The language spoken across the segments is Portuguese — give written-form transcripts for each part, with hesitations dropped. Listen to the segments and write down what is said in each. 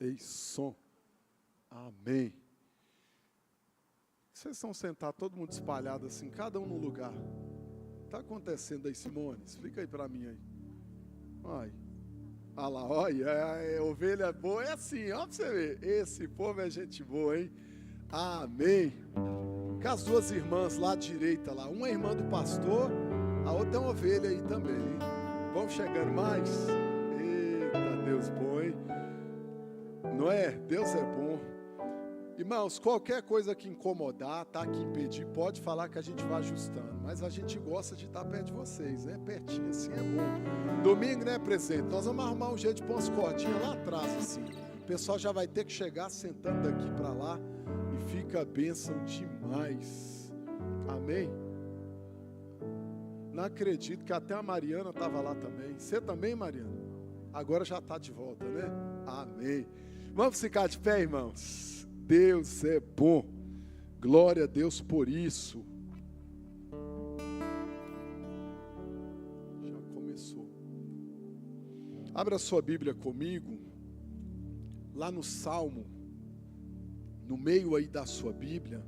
Ei, som. Amém. Vocês estão sentados, todo mundo espalhado assim, cada um no lugar. Está acontecendo aí, Simone? Explica aí para mim aí. Olha. Olha lá, olha, ovelha boa é assim, ó, pra você ver. Esse povo é gente boa, hein? Amém. Com as duas irmãs lá à direita, lá. Uma é irmã do pastor, a outra é uma ovelha aí também, hein? Vamos chegando mais? Eita, Deus bom, hein? Não é? Deus é bom. Irmãos, qualquer coisa que incomodar, tá, que impedir, pode falar que a gente vai ajustando. Mas a gente gosta de estar perto de vocês, né? Pertinho assim é bom. Domingo, né, presente? Nós vamos arrumar um jeito de pôr umas cordinhas lá atrás, assim. O pessoal já vai ter que chegar sentando daqui para lá e fica bênção demais. Amém? Não acredito que até a Mariana estava lá também. Você também, Mariana? Agora já está de volta, né? Amém. Vamos ficar de pé, irmãos. Deus é bom. Glória a Deus por isso. Já começou. Abra sua Bíblia comigo. Lá no Salmo, no meio aí da sua Bíblia.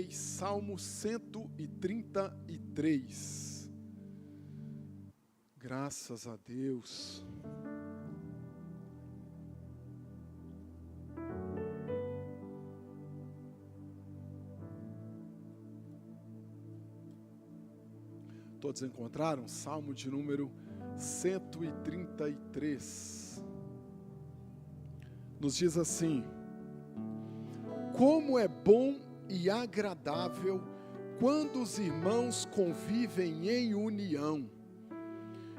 Salmo 133. Graças a Deus. Todos encontraram? Salmo de número 133. Nos diz assim: como é bom e agradável quando os irmãos convivem em união.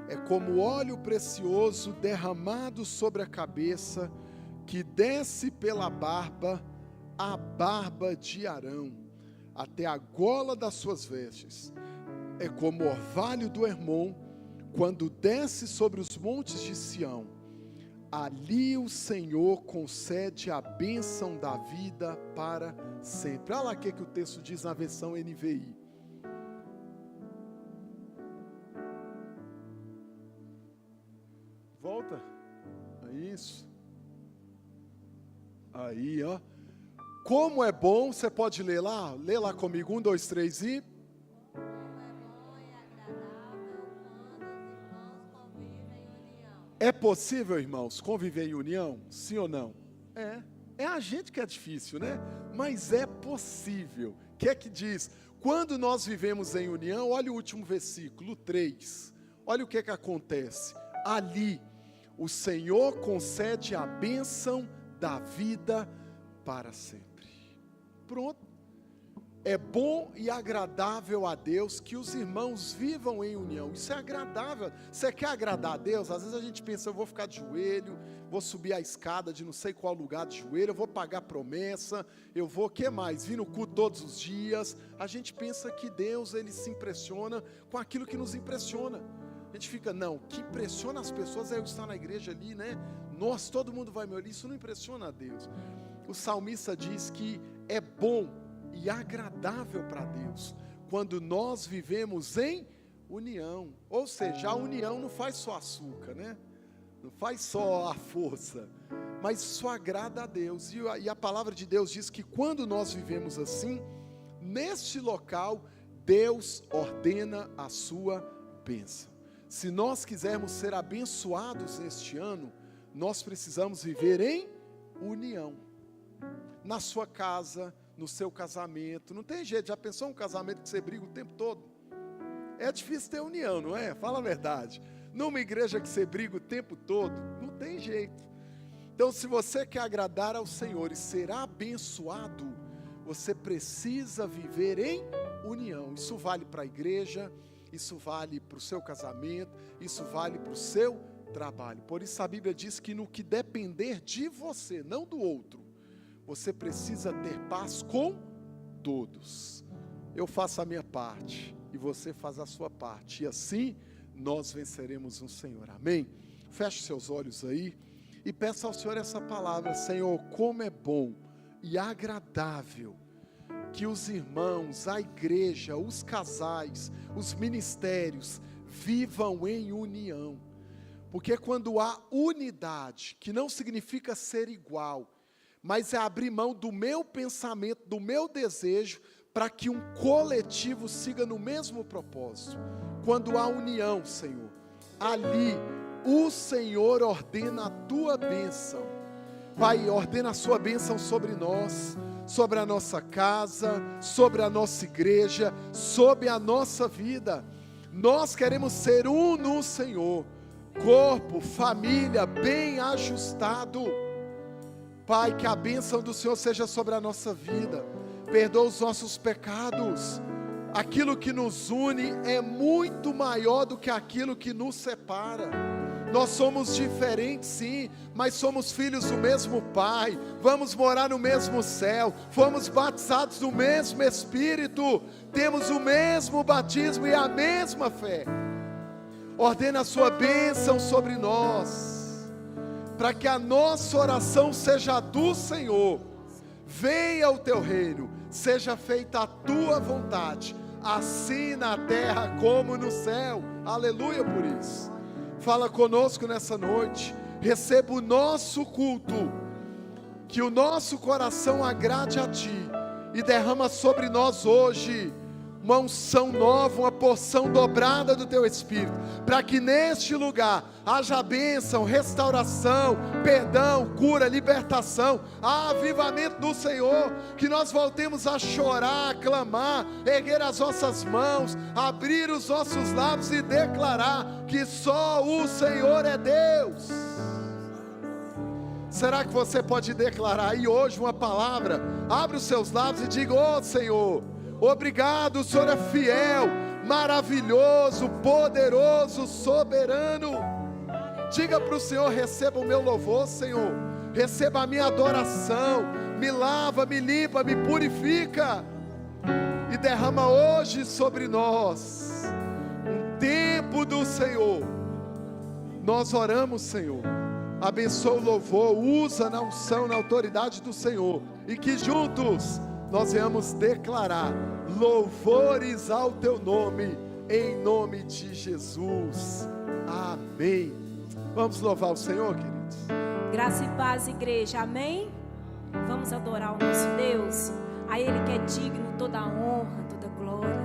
É como óleo precioso derramado sobre a cabeça, que desce pela barba, a barba de Arão, até a gola das suas vestes. É como o orvalho do Hermon, quando desce sobre os montes de Sião. Ali o Senhor concede a bênção da vida para sempre. Olha lá o que o texto diz na versão NVI. Volta. Isso. Aí, ó. Como é bom, você pode ler lá? Lê lá comigo. 1, 2, 3 e... É possível, irmãos, conviver em união? Sim ou não? É. É a gente que é difícil, né? Mas é possível. O que é que diz? Quando nós vivemos em união, olha o último versículo, 3. Olha o que é que acontece. Ali, o Senhor concede a bênção da vida para sempre. Pronto. É bom e agradável a Deus que os irmãos vivam em união. Isso é agradável. Você quer agradar a Deus? Às vezes a gente pensa, eu vou ficar de joelho, vou subir a escada de não sei qual lugar de joelho, eu vou pagar promessa, eu vou, o que mais? Vir no culto todos os dias. A gente pensa que Deus, ele se impressiona com aquilo que nos impressiona. A gente fica, não, o que impressiona as pessoas é eu estar na igreja ali, né? Nossa, todo mundo vai me olhar. Isso não impressiona a Deus. O salmista diz que é bom e agradável para Deus quando nós vivemos em união. Ou seja, a união não faz só açúcar, né? Não faz só a força, mas isso agrada a Deus. E a palavra de Deus diz que quando nós vivemos assim, neste local, Deus ordena a sua bênção. Se nós quisermos ser abençoados neste ano, nós precisamos viver em união. Na sua casa, no seu casamento, não tem jeito. Já pensou um casamento que você briga o tempo todo? É difícil ter união, não é? Fala a verdade. Numa igreja que você briga o tempo todo, não tem jeito. Então, se você quer agradar ao Senhor e ser abençoado, você precisa viver em união. Isso vale para a igreja, isso vale para o seu casamento, isso vale para o seu trabalho. Por isso a Bíblia diz que no que depender de você, não do outro, você precisa ter paz com todos. Eu faço a minha parte e você faz a sua parte. E assim nós venceremos no Senhor. Amém? Feche seus olhos aí e peça ao Senhor essa palavra. Senhor, como é bom e agradável que os irmãos, a igreja, os casais, os ministérios vivam em união. Porque quando há unidade, que não significa ser igual, mas é abrir mão do meu pensamento, do meu desejo, para que um coletivo siga no mesmo propósito. Quando há união, Senhor, ali o Senhor ordena a tua bênção. Pai, ordena a sua bênção sobre nós, sobre a nossa casa, sobre a nossa igreja, sobre a nossa vida. Nós queremos ser um no Senhor, corpo, família, bem ajustado. Pai, que a bênção do Senhor seja sobre a nossa vida. Perdoa os nossos pecados. Aquilo que nos une é muito maior do que aquilo que nos separa. Nós somos diferentes, sim, mas somos filhos do mesmo Pai. Vamos morar no mesmo céu. Fomos batizados no mesmo Espírito. Temos o mesmo batismo e a mesma fé. Ordena a sua bênção sobre nós, para que a nossa oração seja a do Senhor. Venha o teu reino, seja feita a tua vontade, assim na terra como no céu. Aleluia por isso. Fala conosco nessa noite. Receba o nosso culto, que o nosso coração agrade a ti, e derrama sobre nós hoje uma unção nova, uma porção dobrada do teu Espírito, para que neste lugar haja bênção, restauração, perdão, cura, libertação, avivamento do Senhor, que nós voltemos a chorar, a clamar, erguer as nossas mãos, abrir os nossos lábios e declarar que só o Senhor é Deus. Será que você pode declarar aí hoje uma palavra? Abre os seus lábios e diga: ó Senhor, obrigado, o Senhor é fiel, maravilhoso, poderoso, soberano. Diga para o Senhor: receba o meu louvor, Senhor, receba a minha adoração, me lava, me limpa, me purifica, e derrama hoje sobre nós um tempo do Senhor. Nós oramos, Senhor, abençoa o louvor, usa na unção, na autoridade do Senhor, e que juntos nós venhamos declarar louvores ao teu nome, em nome de Jesus, amém. Vamos louvar o Senhor, queridos. Graça e paz, igreja, amém? Vamos adorar o nosso Deus, a Ele que é digno toda a honra, toda a glória.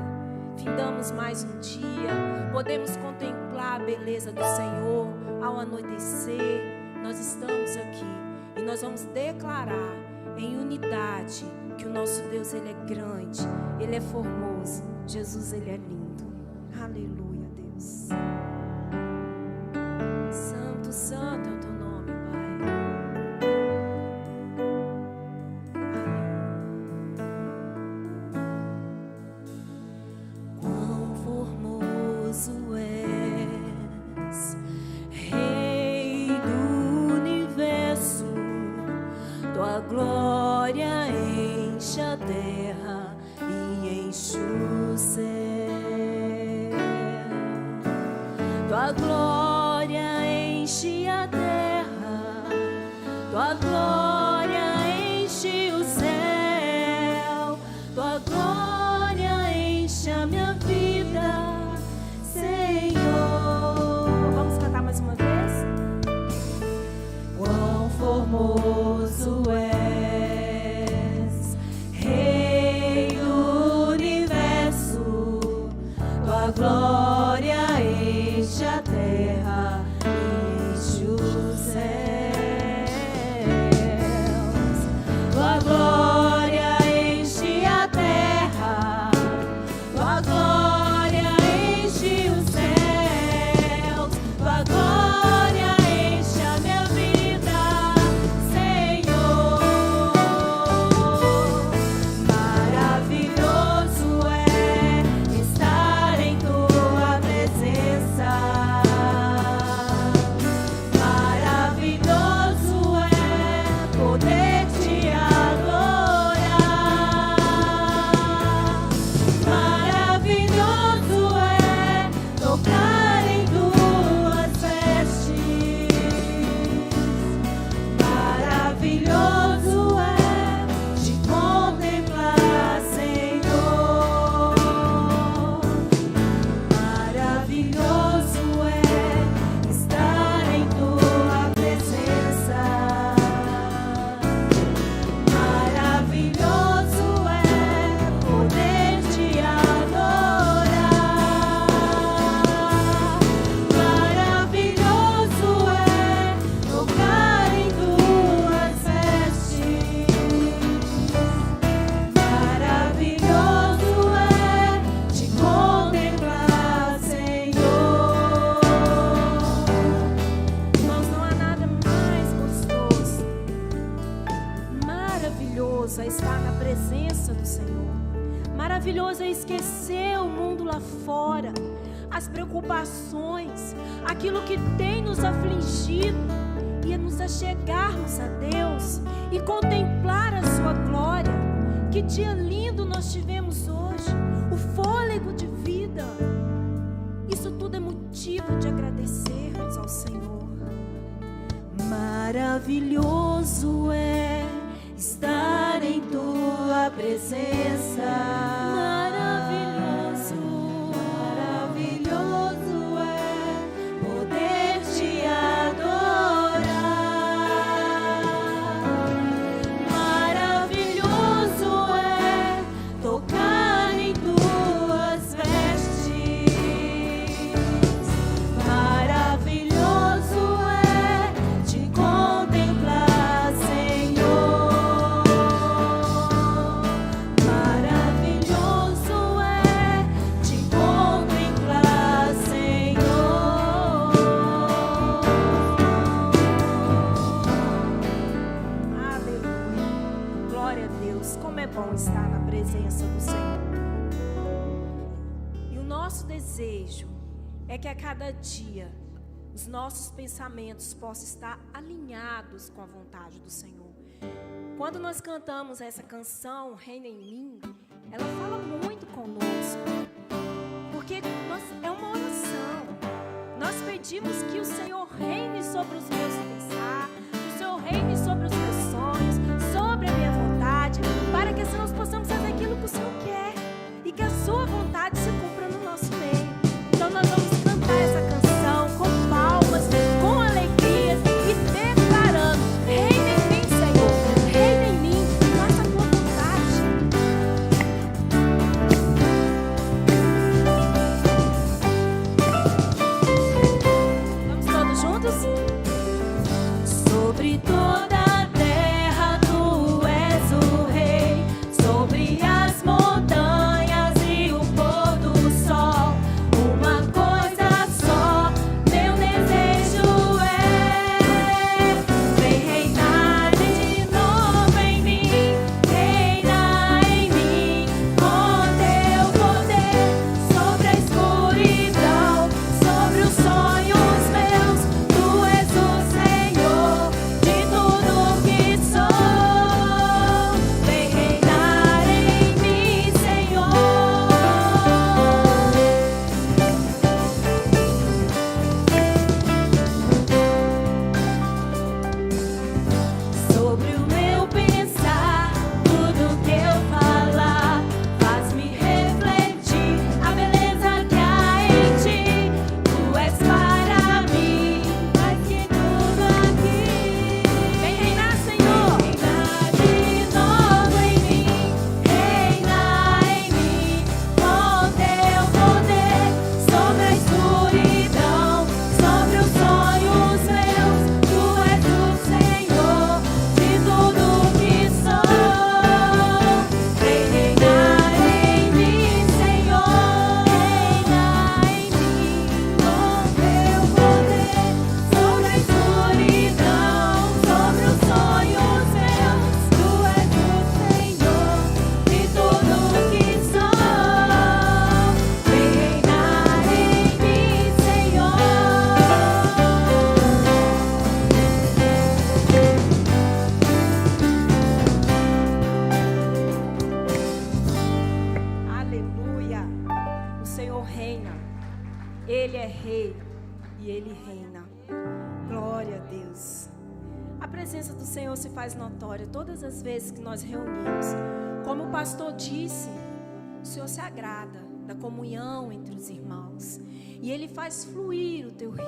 Findamos mais um dia, podemos contemplar a beleza do Senhor ao anoitecer. Nós estamos aqui e nós vamos declarar em unidade que o nosso Deus, Ele é grande, Ele é formoso, Jesus, Ele é lindo. Aleluia, Deus. Santo, santo é o teu nome, Pai. Quão formoso és, Rei do universo, tua glória enche a terra e enche o céu. Tua glória enche a terra, tua glória enche o céu, tua glória enche a minha vida, Senhor. Vamos cantar mais uma vez? Quão formoso és, Rei do universo, tua glória enche a terra e enche o céu. maravilhoso é esquecer o mundo lá fora, as preocupações, aquilo que tem nos afligido, e nos achegarmos a Deus e contemplar a sua glória. Que dia lindo nós tivemos hoje, o fôlego de vida. Isso tudo é motivo de agradecermos ao Senhor. Maravilhoso é estar em tua presença. Maravilhoso, maravilhoso é poder te adorar. Maravilhoso é tocar em tuas vestes. Maravilhoso é te contemplar, Senhor. Maravilhoso é te contemplar, Senhor. Aleluia. Glória a Deus. Como é bom estar na presença do Senhor. E o nosso desejo é que a cada dia os nossos pensamentos possam estar alinhados com a vontade do Senhor. Quando nós cantamos essa canção, Reina em Mim, ela fala muito conosco, porque é uma oração. Nós pedimos que o Senhor reine sobre os meus pensar, que o Senhor reine sobre os meus sonhos, sobre a minha vontade, para que assim nós possamos fazer aquilo que o Senhor quer e que a sua vontade se cumpra no nosso meio. Então nós vamos cantar essa canção com palmas, com alegria e declarando: reina em mim, Senhor, reina em mim, faça a tua vontade. Vamos todos juntos? Sobre toda a terra tu és o rei, sobre as montanhas e o pôr do sol. Uma coisa só, meu desejo é: vem reinar de novo em mim, reina em mim, com teu poder, sobre a escuridão, sobre os sonhos meus. Tu és o Senhor de tudo que sou. Vem reinar em mim, Senhor. Sobre o meu pensar, tudo que eu falar, faz-me refletir a beleza que há em ti. Tu és para mim mais que tudo aqui. Vem reinar, Senhor. Reinar de novo em mim, reina em mim, com teu poder, sobre a escuridão, sobre os sonhos meus. Tu és o Senhor de tudo que sou. Vem reinar em mim, Senhor. Reina em mim, com teu poder, sobre a escuridão, sobre os sonhos meus. Tu és o Senhor de tudo que sou. Vem reinar em mim, Senhor. Aleluia. O Senhor reina. Ele é rei e ele reina. Glória a Deus. A presença do Senhor se faz notória todas as vezes que nós reunimos. Como o pastor disse, o Senhor se agrada da comunhão entre os irmãos. E Ele faz fluir o teu rio,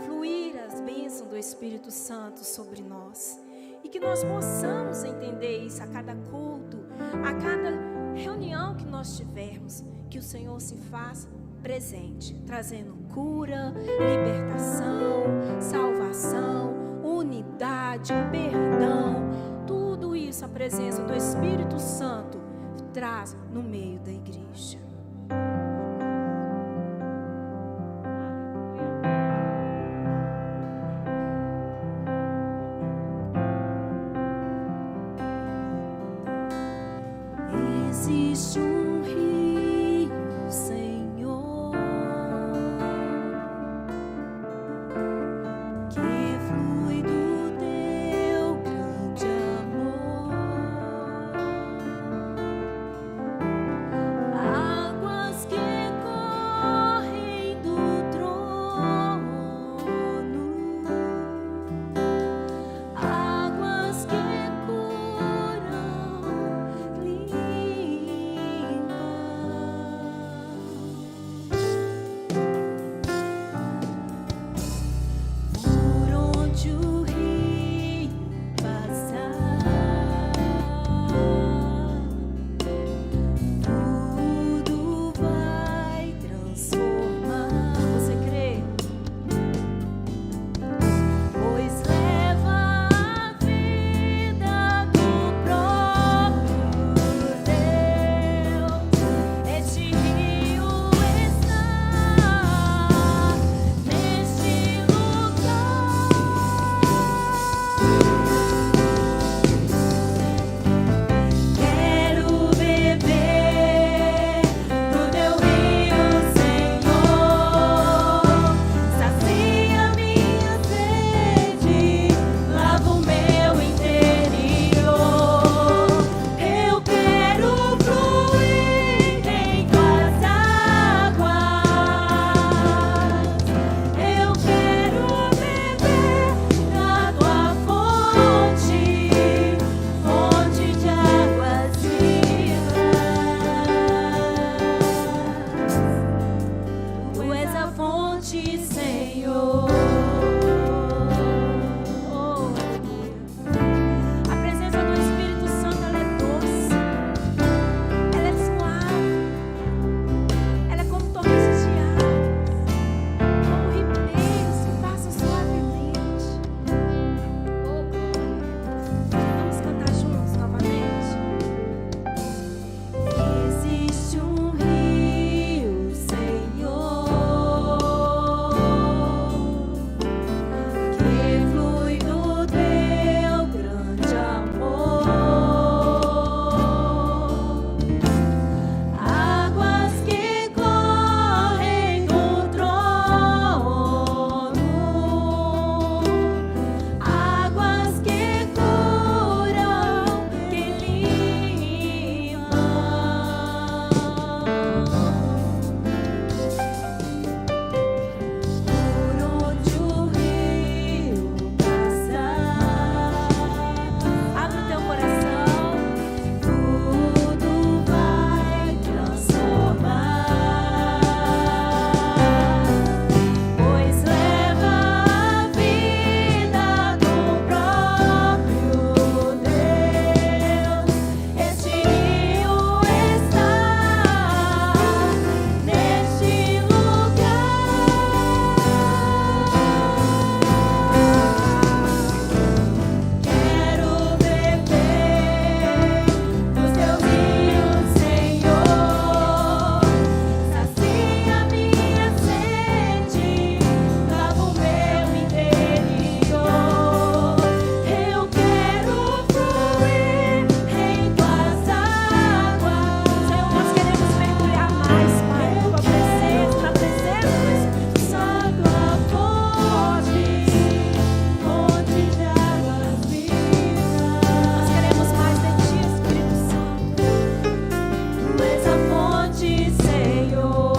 fluir as bênçãos do Espírito Santo sobre nós. E que nós possamos entender isso a cada culto, a cada reunião que nós tivermos, que o Senhor se faz presente, trazendo cura, libertação, salvação, unidade, perdão. Tudo isso a presença do Espírito Santo traz no meio da igreja. Existe um rio fonte, Senhor. Oh, aleluia. A presença do Espírito Santo, ela é doce, ela é suave, ela é como torrentes de águas, como ribeiros que passam suavemente. Oh, glória. Vamos cantar juntos novamente. Existe um rio, Senhor, que flui do teu grande amor, águas que correm do trono, águas que curam, que limpam. Por onde o rio passar, abre o teu coração, tudo vai transformar, pois leva a vida do próprio Deus. Este rio está neste lugar. Quero beber dos teus rios, Senhor. Sacia minha sede, lava o meu interior. Eu quero fluir em tuas águas. Senhor, nós queremos mergulhar mais, Pai, na tua presença, na presença do Espírito Santo. Fonte de águas vivas. Nós queremos mais de ti, Espírito Santo. Tu és a fonte, Senhor.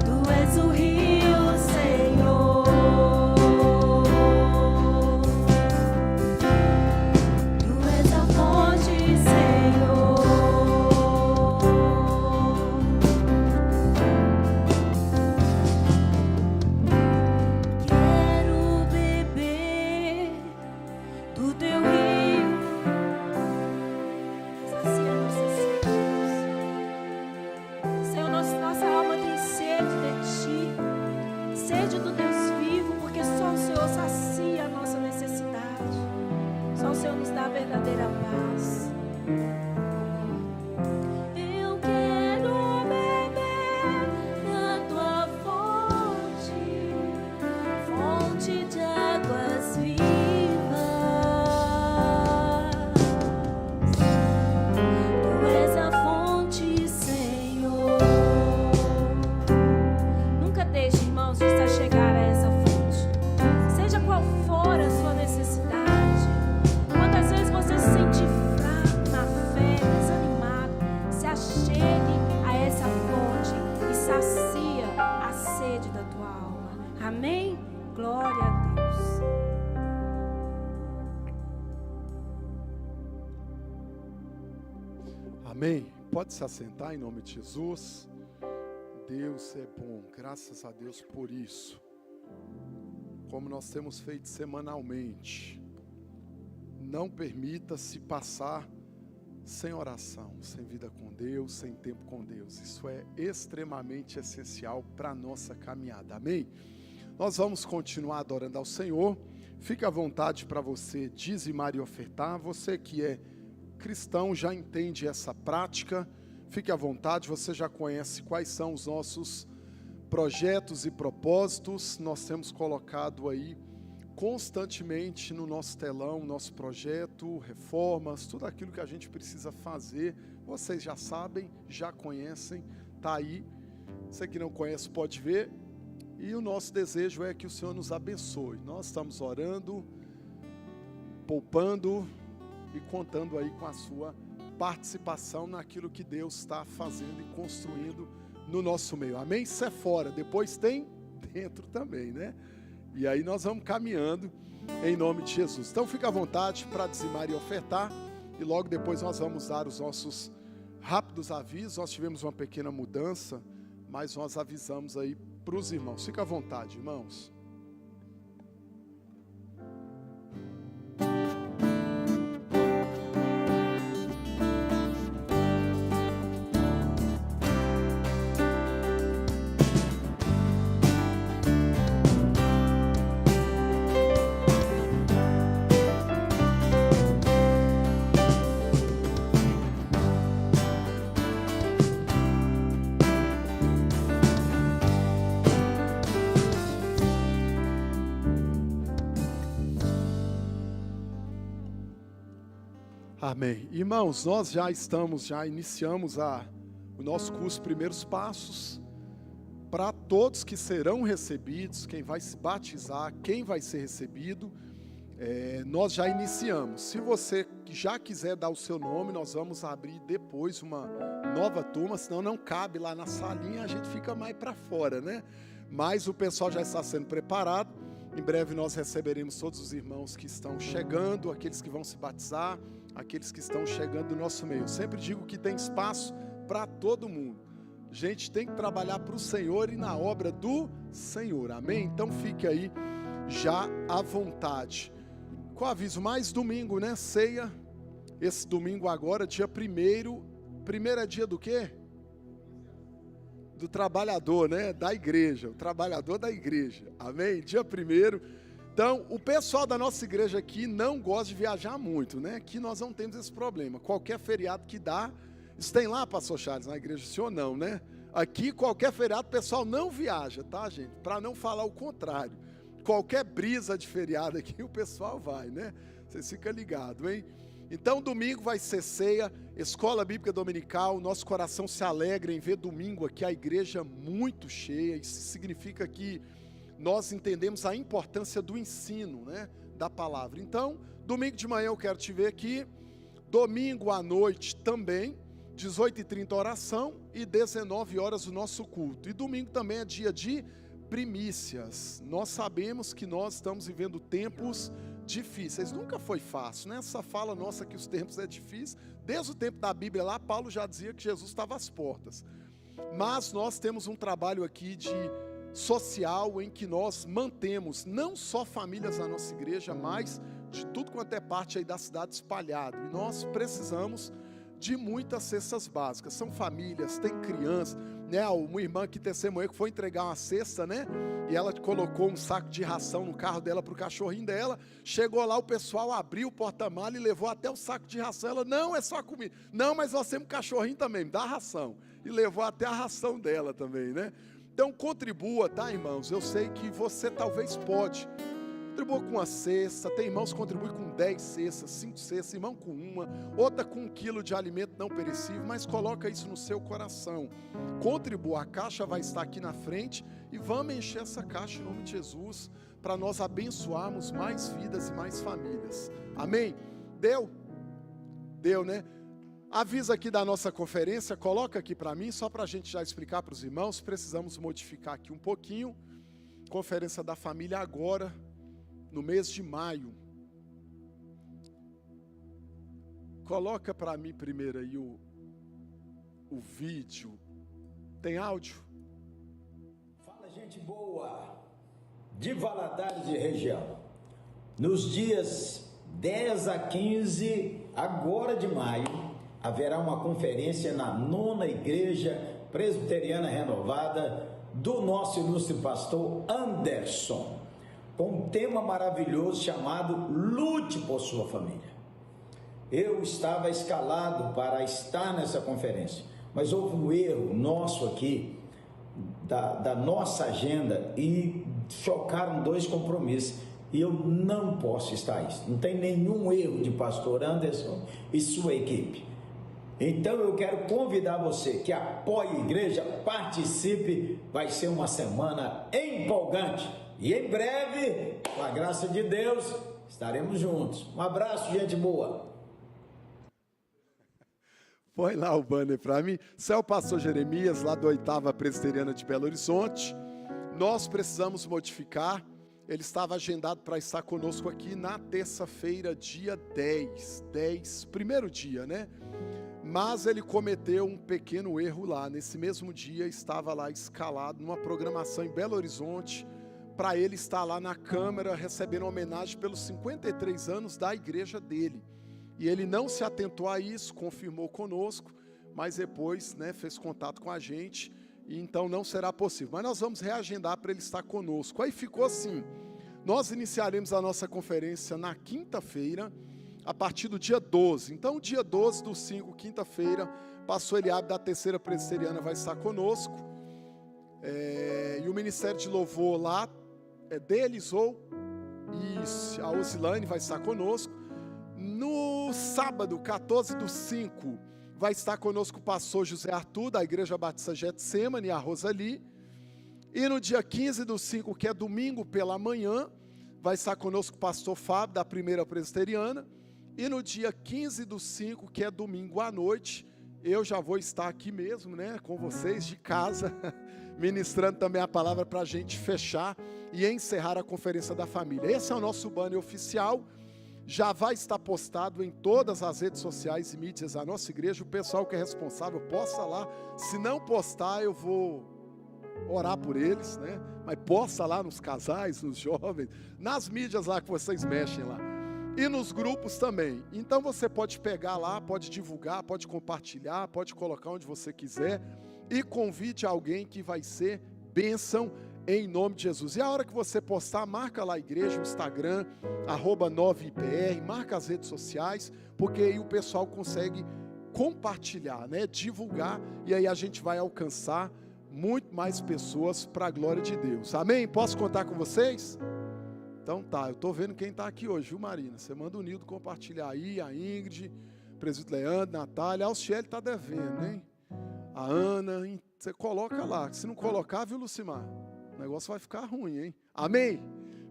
Tu és o rio, Senhor. Tu és a fonte, Senhor. Quero beber do teu rio. Sacia nossa sede, Deus. Senhor, nossa alma tem sede de ti, sede do Deus vivo, porque só o Senhor sacia a nossa necessidade. Só o Senhor nos dá a verdadeira paz. Eu quero beber da tua fonte, fonte de águas vivas. Tu és a fonte, Senhor. Nunca deixe, irmãos, de se chegar a essa fonte, seja qual for a sua necessidade. Quantas vezes você se sente fraco na fé, desanimado, se achegue a essa fonte e sacia a sede da tua alma. Amém? Glória a Deus. Amém. Pode se assentar em nome de Jesus. Deus é bom, graças a Deus por isso. Como nós temos feito semanalmente, não permita-se passar sem oração, sem vida com Deus, sem tempo com Deus. Isso é extremamente essencial para a nossa caminhada. Amém? Nós vamos continuar adorando ao Senhor. Fique à vontade para você dizimar e ofertar. Você que é cristão já entende essa prática. Fique à vontade, você já conhece quais são os nossos projetos e propósitos. Nós temos colocado aí constantemente no nosso telão, nosso projeto, reformas, tudo aquilo que a gente precisa fazer. Vocês já sabem, já conhecem, está aí. Você que não conhece pode ver. E o nosso desejo é que o Senhor nos abençoe. Nós estamos orando, poupando e contando aí com a sua participação naquilo que Deus está fazendo e construindo no nosso meio. Amém? Isso é fora, depois tem dentro também, né? E aí nós vamos caminhando em nome de Jesus. Então fica à vontade para dizimar e ofertar. E logo depois nós vamos dar os nossos Rápidos avisos, nós tivemos uma pequena mudança, mas nós avisamos aí para os irmãos. Fica à vontade, irmãos. Amém. Irmãos, nós já iniciamos o nosso curso Primeiros Passos, para todos que serão recebidos, quem vai se batizar, quem vai ser recebido, nós já iniciamos. Se você já quiser dar o seu nome, nós vamos abrir depois uma nova turma, senão não cabe lá na salinha, a gente fica mais para fora, né? Mas o pessoal já está sendo preparado, em breve nós receberemos todos os irmãos que estão chegando, aqueles que vão se batizar, aqueles que estão chegando no nosso meio. Eu sempre digo que tem espaço para todo mundo. A gente tem que trabalhar para o Senhor e na obra do Senhor. Amém? Então fique aí já à vontade. Com aviso, mais domingo, né? Ceia. Esse domingo agora, dia 1º. Primeiro é dia do quê? Do trabalhador, né? Da igreja. O trabalhador da igreja. Amém? Dia 1º. Então, o pessoal da nossa igreja aqui não gosta de viajar muito, né? Aqui nós não temos esse problema. Qualquer feriado que dá, isso tem lá, pastor Charles, na igreja, sim ou não, né? Aqui, qualquer feriado, o pessoal não viaja, tá, gente? Para não falar o contrário. Qualquer brisa de feriado aqui, o pessoal vai, né? Vocês ficam ligados, hein? Então, domingo vai ser ceia, escola bíblica dominical, nosso coração se alegra em ver domingo aqui a igreja muito cheia. Isso significa que nós entendemos a importância do ensino, né, da palavra. Então, domingo de manhã eu quero te ver aqui, domingo à noite também, 18h30 oração e 19 horas o nosso culto. E domingo também é dia de primícias. Nós sabemos que nós estamos vivendo tempos difíceis. Nunca foi fácil, né? Essa fala nossa que os tempos é difícil. Desde o tempo da Bíblia lá, Paulo já dizia que Jesus estava às portas. Mas nós temos um trabalho aqui de social em que nós mantemos não só famílias na nossa igreja, mas de tudo quanto é parte aí da cidade espalhado. E nós precisamos de muitas cestas básicas. São famílias, tem crianças, né? Uma irmã que testemunhou que foi entregar uma cesta, né? E ela colocou um saco de ração no carro dela para o cachorrinho dela. Chegou lá, o pessoal abriu o porta-mala e levou até o saco de ração. Ela, não, é só comida. Não, mas nós temos cachorrinho também, me dá ração. E levou até a ração dela também, né? Então contribua, tá, irmãos? Eu sei que você talvez pode. Contribua com uma cesta, tem irmãos que contribuem com 10 cestas, 5 cestas, irmão com uma, outra com 1 quilo de alimento não perecível, mas coloca isso no seu coração. Contribua, a caixa vai estar aqui na frente e vamos encher essa caixa em nome de Jesus, para nós abençoarmos mais vidas e mais famílias. Amém? Deu? Deu, né? Avisa aqui da nossa conferência, coloca aqui para mim, só para a gente já explicar para os irmãos, precisamos modificar aqui um pouquinho. Conferência da família agora, no mês de maio. Coloca para mim primeiro aí o vídeo. Tem áudio? Fala, gente boa, de Valadares e região. Nos dias 10 a 15, agora de maio, haverá uma conferência na 9ª Igreja Presbiteriana Renovada do nosso ilustre pastor Anderson, com um tema maravilhoso chamado Lute por Sua Família. Eu estava escalado para estar nessa conferência, mas houve um erro nosso aqui, da nossa agenda, e chocaram 2 compromissos, e eu não posso estar isso. Não tem nenhum erro de pastor Anderson e sua equipe. Então eu quero convidar você que apoie a igreja, participe, vai ser uma semana empolgante. E em breve, com a graça de Deus, estaremos juntos. Um abraço, gente boa. Põe lá o banner para mim. Esse é o pastor Jeremias, lá da 8ª Presbiteriana de Belo Horizonte. Nós precisamos modificar. ele estava agendado para estar conosco aqui na terça-feira, dia 10, primeiro dia, né? Mas ele cometeu um pequeno erro lá. Nesse mesmo dia, estava lá escalado numa programação em Belo Horizonte, para ele estar lá na Câmara, recebendo homenagem pelos 53 anos da igreja dele. E ele não se atentou a isso, confirmou conosco, mas depois, né, fez contato com a gente, e então não será possível. Mas nós vamos reagendar para ele estar conosco. Aí ficou assim, nós iniciaremos a nossa conferência na quinta-feira, a partir do dia 12. Então, dia 12 do 5, quinta-feira, pastor Eliabe da Terceira Presbiteriana vai estar conosco. E o Ministério de Louvor lá é deles, e a Osilane vai estar conosco. No sábado, 14 do 5, vai estar conosco o pastor José Arthur, da Igreja Batista Getsemane, e a Rosali. E no dia 15 do 5, que é domingo pela manhã, vai estar conosco o pastor Fábio, da Primeira Presbiteriana. E no dia 15 do 5, que é domingo à noite, eu já vou estar aqui mesmo, né, com vocês de casa, ministrando também a palavra para a gente fechar e encerrar a Conferência da Família. Esse é o nosso banner oficial, já vai estar postado em todas as redes sociais e mídias da nossa igreja. O pessoal que é responsável posta lá, se não postar eu vou orar por eles, né? Mas posta lá nos casais, nos jovens, nas mídias lá que vocês mexem lá. E nos grupos também. Então você pode pegar lá, pode divulgar, pode compartilhar, pode colocar onde você quiser. E convide alguém que vai ser bênção em nome de Jesus. E a hora que você postar, marca lá a igreja, o Instagram, @9IPR, marca as redes sociais, porque aí o pessoal consegue compartilhar, né? Divulgar, e aí a gente vai alcançar muito mais pessoas para a glória de Deus. Amém? Posso contar com vocês? Então tá, eu estou vendo quem está aqui hoje, viu, Marina? Você manda o Nildo compartilhar aí, a Ingrid, o presbítero Leandro, Natália, a Alciele está devendo, hein? A Ana, você coloca lá, se não colocar, viu, Lucimar? O negócio vai ficar ruim, hein? Amém?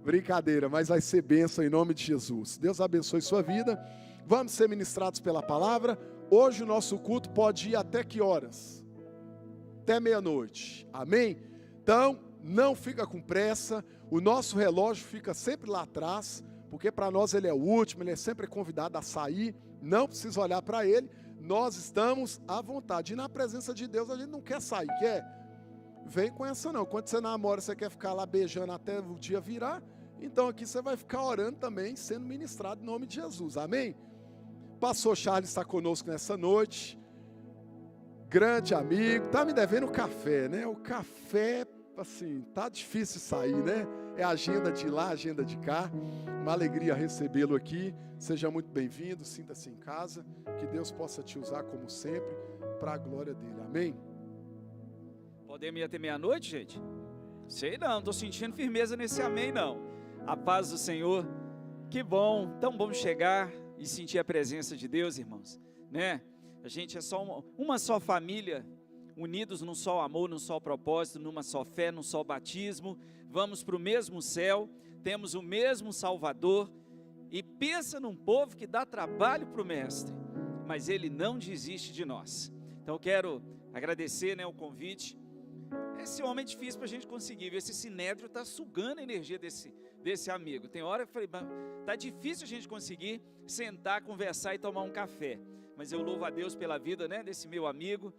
Brincadeira, mas vai ser bênção em nome de Jesus. Deus abençoe sua vida. Vamos ser ministrados pela palavra. Hoje o nosso culto pode ir até que horas? Até meia-noite. Amém? Então, não fica com pressa. O nosso relógio fica sempre lá atrás, porque para nós ele é o último, ele é sempre convidado a sair. Não precisa olhar para ele. Nós estamos à vontade. E na presença de Deus a gente não quer sair, quer? Vem com essa não. Quando você namora, você quer ficar lá beijando até o dia virar. Então aqui você vai ficar orando também, sendo ministrado em nome de Jesus. Amém? Pastor Charles está conosco nessa noite. Grande amigo. Tá me devendo café, né? O café, assim, tá difícil sair, né? É agenda de lá, agenda de cá. Uma alegria recebê-lo aqui. Seja muito bem-vindo, sinta-se em casa. Que Deus possa te usar como sempre, para a glória dele. Amém? Podemos ir até meia-noite, gente? Sei não, estou sentindo firmeza nesse amém, não. A paz do Senhor, que bom, tão bom chegar e sentir a presença de Deus, irmãos, né? A gente é só uma só família, unidos num só amor, num só propósito, numa só fé, num só batismo, vamos para o mesmo céu, temos o mesmo Salvador, e pensa num povo que dá trabalho para o Mestre, mas Ele não desiste de nós. Então eu quero agradecer, né, o convite. Esse homem é difícil para a gente conseguir, viu? Esse sinédrio está sugando a energia desse amigo. Tem hora que eu falei, está difícil a gente conseguir sentar, conversar e tomar um café. Mas eu louvo a Deus pela vida, né, desse meu amigo.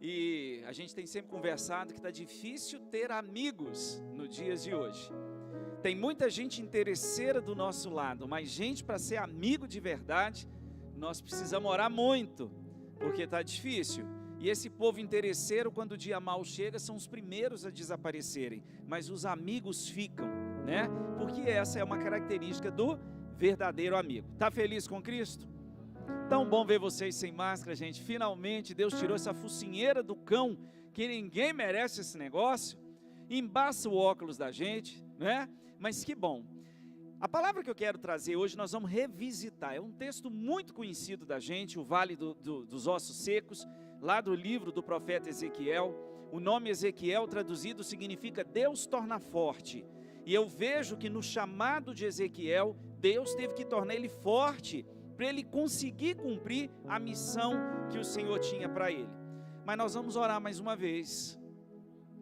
E a gente tem sempre conversado que está difícil ter amigos nos dias de hoje. Tem muita gente interesseira do nosso lado, mas gente para ser amigo de verdade, nós precisamos orar muito, porque está difícil. E esse povo interesseiro, quando o dia mal chega, são os primeiros a desaparecerem. Mas os amigos ficam, né? Porque essa é uma característica do verdadeiro amigo. Tá feliz com Cristo? Tão bom ver vocês sem máscara, gente. Finalmente Deus tirou essa focinheira do cão, que ninguém merece esse negócio. Embaça o óculos da gente, né? Mas que bom. A palavra que eu quero trazer hoje, nós vamos revisitar. É um texto muito conhecido da gente, o Vale dos Ossos Secos, lá do livro do profeta Ezequiel. O nome Ezequiel traduzido significa Deus torna forte. E eu vejo que no chamado de Ezequiel, Deus teve que tornar ele forte, para ele conseguir cumprir a missão que o Senhor tinha para ele. Mas nós vamos orar mais uma vez.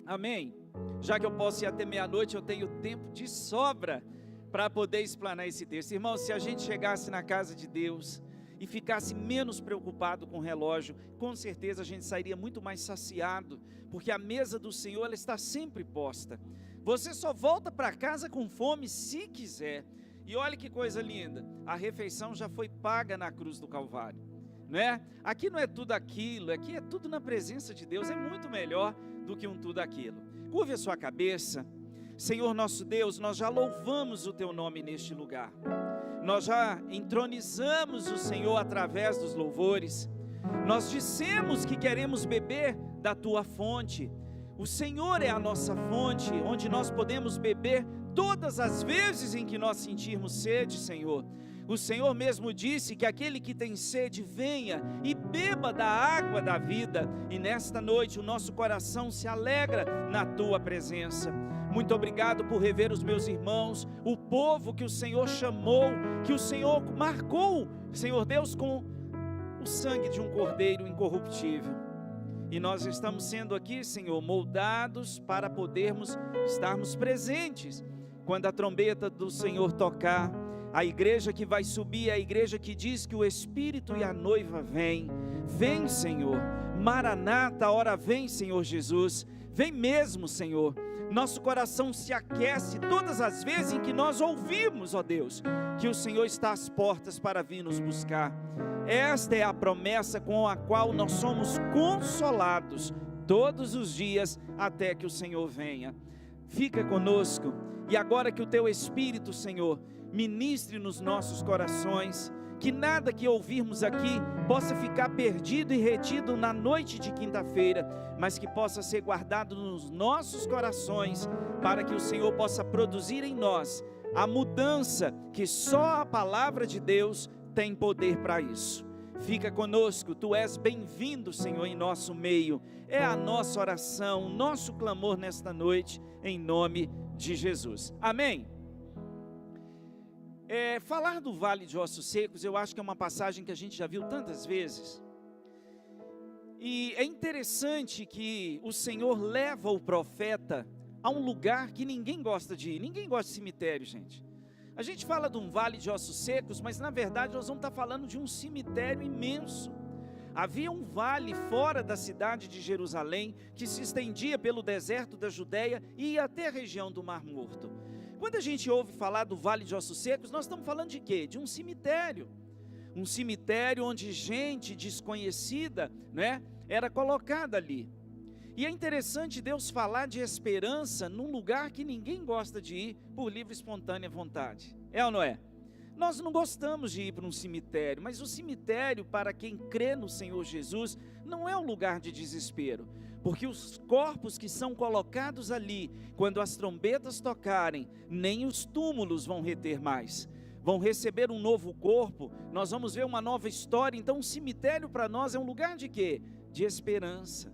Amém? Já que eu posso ir até meia-noite, eu tenho tempo de sobra para poder explanar esse texto. Irmãos, se a gente chegasse na casa de Deus e ficasse menos preocupado com o relógio, com certeza a gente sairia muito mais saciado, porque a mesa do Senhor, ela está sempre posta. Você só volta para casa com fome se quiser. E olha que coisa linda, a refeição já foi paga na cruz do Calvário, né? Aqui não é tudo aquilo, aqui é tudo na presença de Deus, é muito melhor do que um tudo aquilo. Curve a sua cabeça. Senhor nosso Deus, nós já louvamos o Teu nome neste lugar. Nós já entronizamos o Senhor através dos louvores. Nós dissemos que queremos beber da Tua fonte. O Senhor é a nossa fonte, onde nós podemos beber todas as vezes em que nós sentirmos sede, Senhor. O Senhor mesmo disse que aquele que tem sede, venha e beba da água da vida. E nesta noite o nosso coração se alegra na Tua presença. Muito obrigado por rever os meus irmãos, o povo que o Senhor chamou, que o Senhor marcou, Senhor Deus, com o sangue de um cordeiro incorruptível. E nós estamos sendo aqui, Senhor, moldados para podermos estarmos presentes. Quando a trombeta do Senhor tocar, a igreja que vai subir é a igreja que diz que o Espírito e a noiva vêm. Vem, Senhor. Maranata, a hora vem, Senhor Jesus. Vem mesmo, Senhor. Nosso coração se aquece todas as vezes em que nós ouvimos, ó Deus, que o Senhor está às portas para vir nos buscar. Esta é a promessa com a qual nós somos consolados todos os dias até que o Senhor venha. Fica conosco e agora que o Teu Espírito, Senhor, ministre nos nossos corações, que nada que ouvirmos aqui possa ficar perdido e retido na noite de quinta-feira, mas que possa ser guardado nos nossos corações, para que o Senhor possa produzir em nós a mudança que só a palavra de Deus tem poder para isso. Fica conosco, Tu és bem-vindo, Senhor, em nosso meio. É a nossa oração, o nosso clamor nesta noite, em nome de Jesus. Amém? Falar do Vale de Ossos Secos, eu acho que é uma passagem que a gente já viu tantas vezes. E é interessante que o Senhor leva o profeta a um lugar que ninguém gosta de ir. Ninguém gosta de cemitério, gente. A gente fala de um vale de ossos secos, mas na verdade nós vamos estar falando de um cemitério imenso. Havia um vale fora da cidade de Jerusalém, que se estendia pelo deserto da Judéia e ia até a região do Mar Morto. Quando a gente ouve falar do Vale de Ossos Secos, nós estamos falando de quê? De um cemitério. Um cemitério onde gente desconhecida, né, era colocada ali. E é interessante Deus falar de esperança num lugar que ninguém gosta de ir por livre e espontânea vontade. É ou não é? Nós não gostamos de ir para um cemitério, mas o cemitério, para quem crê no Senhor Jesus, não é um lugar de desespero. Porque os corpos que são colocados ali, quando as trombetas tocarem, nem os túmulos vão reter mais. Vão receber um novo corpo, nós vamos ver uma nova história. Então o cemitério para nós é um lugar de quê? De esperança.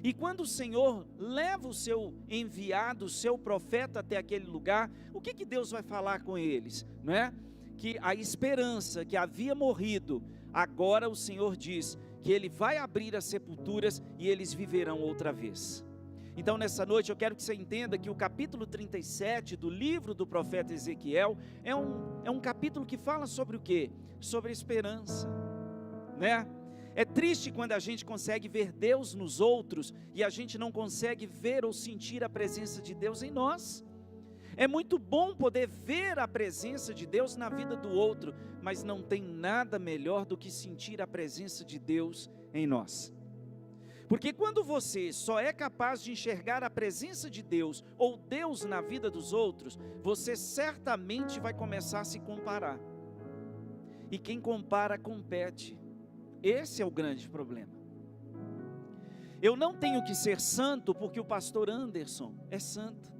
E quando o Senhor leva o seu enviado, o seu profeta até aquele lugar, o que Deus vai falar com eles? Não é? Que a esperança que havia morrido, agora o Senhor diz que Ele vai abrir as sepulturas e eles viverão outra vez. Então nessa noite eu quero que você entenda que o capítulo 37 do livro do profeta Ezequiel é um capítulo que fala sobre o quê? Sobre esperança, né? É triste quando a gente consegue ver Deus nos outros e a gente não consegue ver ou sentir a presença de Deus em nós. É muito bom poder ver a presença de Deus na vida do outro, mas não tem nada melhor do que sentir a presença de Deus em nós. Porque quando você só é capaz de enxergar a presença de Deus ou Deus na vida dos outros, você certamente vai começar a se comparar. E quem compara, compete. Esse é o grande problema. Eu não tenho que ser santo porque o pastor Anderson é santo.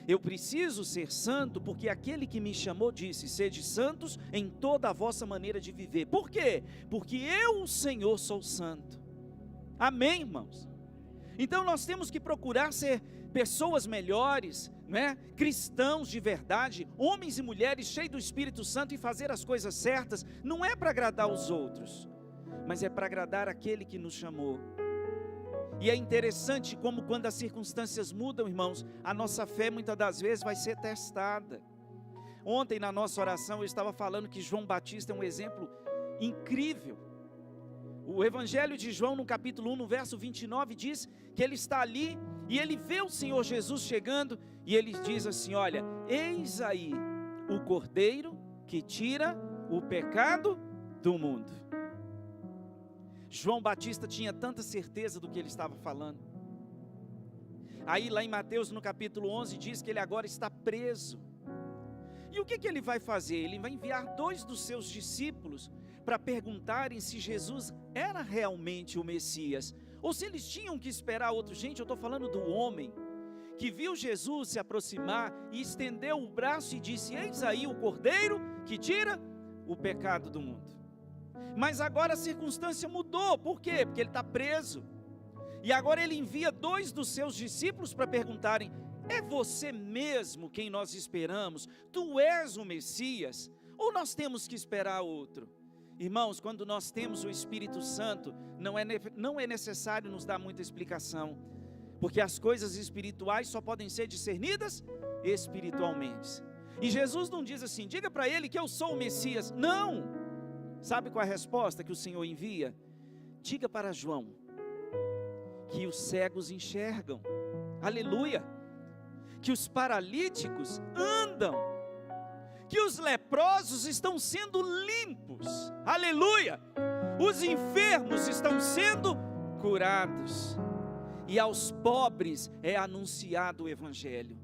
Eu preciso ser santo porque aquele que me chamou disse: sede santos em toda a vossa maneira de viver. Por quê? Porque eu, o Senhor, sou santo. Amém, irmãos? Então nós temos que procurar ser pessoas melhores, né? Cristãos de verdade, homens e mulheres cheios do Espírito Santo, e fazer as coisas certas. Não é para agradar os outros, mas é para agradar aquele que nos chamou. E é interessante como quando as circunstâncias mudam, irmãos, a nossa fé muitas das vezes vai ser testada. Ontem na nossa oração eu estava falando que João Batista é um exemplo incrível. O Evangelho de João no capítulo 1, no verso 29 diz que ele está ali e ele vê o Senhor Jesus chegando e ele diz assim, olha, eis aí o Cordeiro que tira o pecado do mundo. João Batista tinha tanta certeza do que ele estava falando. Aí lá em Mateus no capítulo 11 diz que ele agora está preso. E o que ele vai fazer? Ele vai enviar 2 dos seus discípulos para perguntarem se Jesus era realmente o Messias, ou se eles tinham que esperar outro. Gente, eu estou falando do homem que viu Jesus se aproximar e estendeu o braço e disse, eis aí o Cordeiro que tira o pecado do mundo. Mas agora a circunstância mudou, por quê? Porque ele está preso, e agora ele envia 2 dos seus discípulos para perguntarem, é você mesmo quem nós esperamos? Tu és o Messias? Ou nós temos que esperar outro? Irmãos, quando nós temos o Espírito Santo, não é necessário nos dar muita explicação, porque as coisas espirituais só podem ser discernidas espiritualmente. E Jesus não diz assim, diga para ele que eu sou o Messias. Não! Sabe qual é a resposta que o Senhor envia? Diga para João que os cegos enxergam, aleluia, que os paralíticos andam, que os leprosos estão sendo limpos, aleluia, os enfermos estão sendo curados, e aos pobres é anunciado o Evangelho.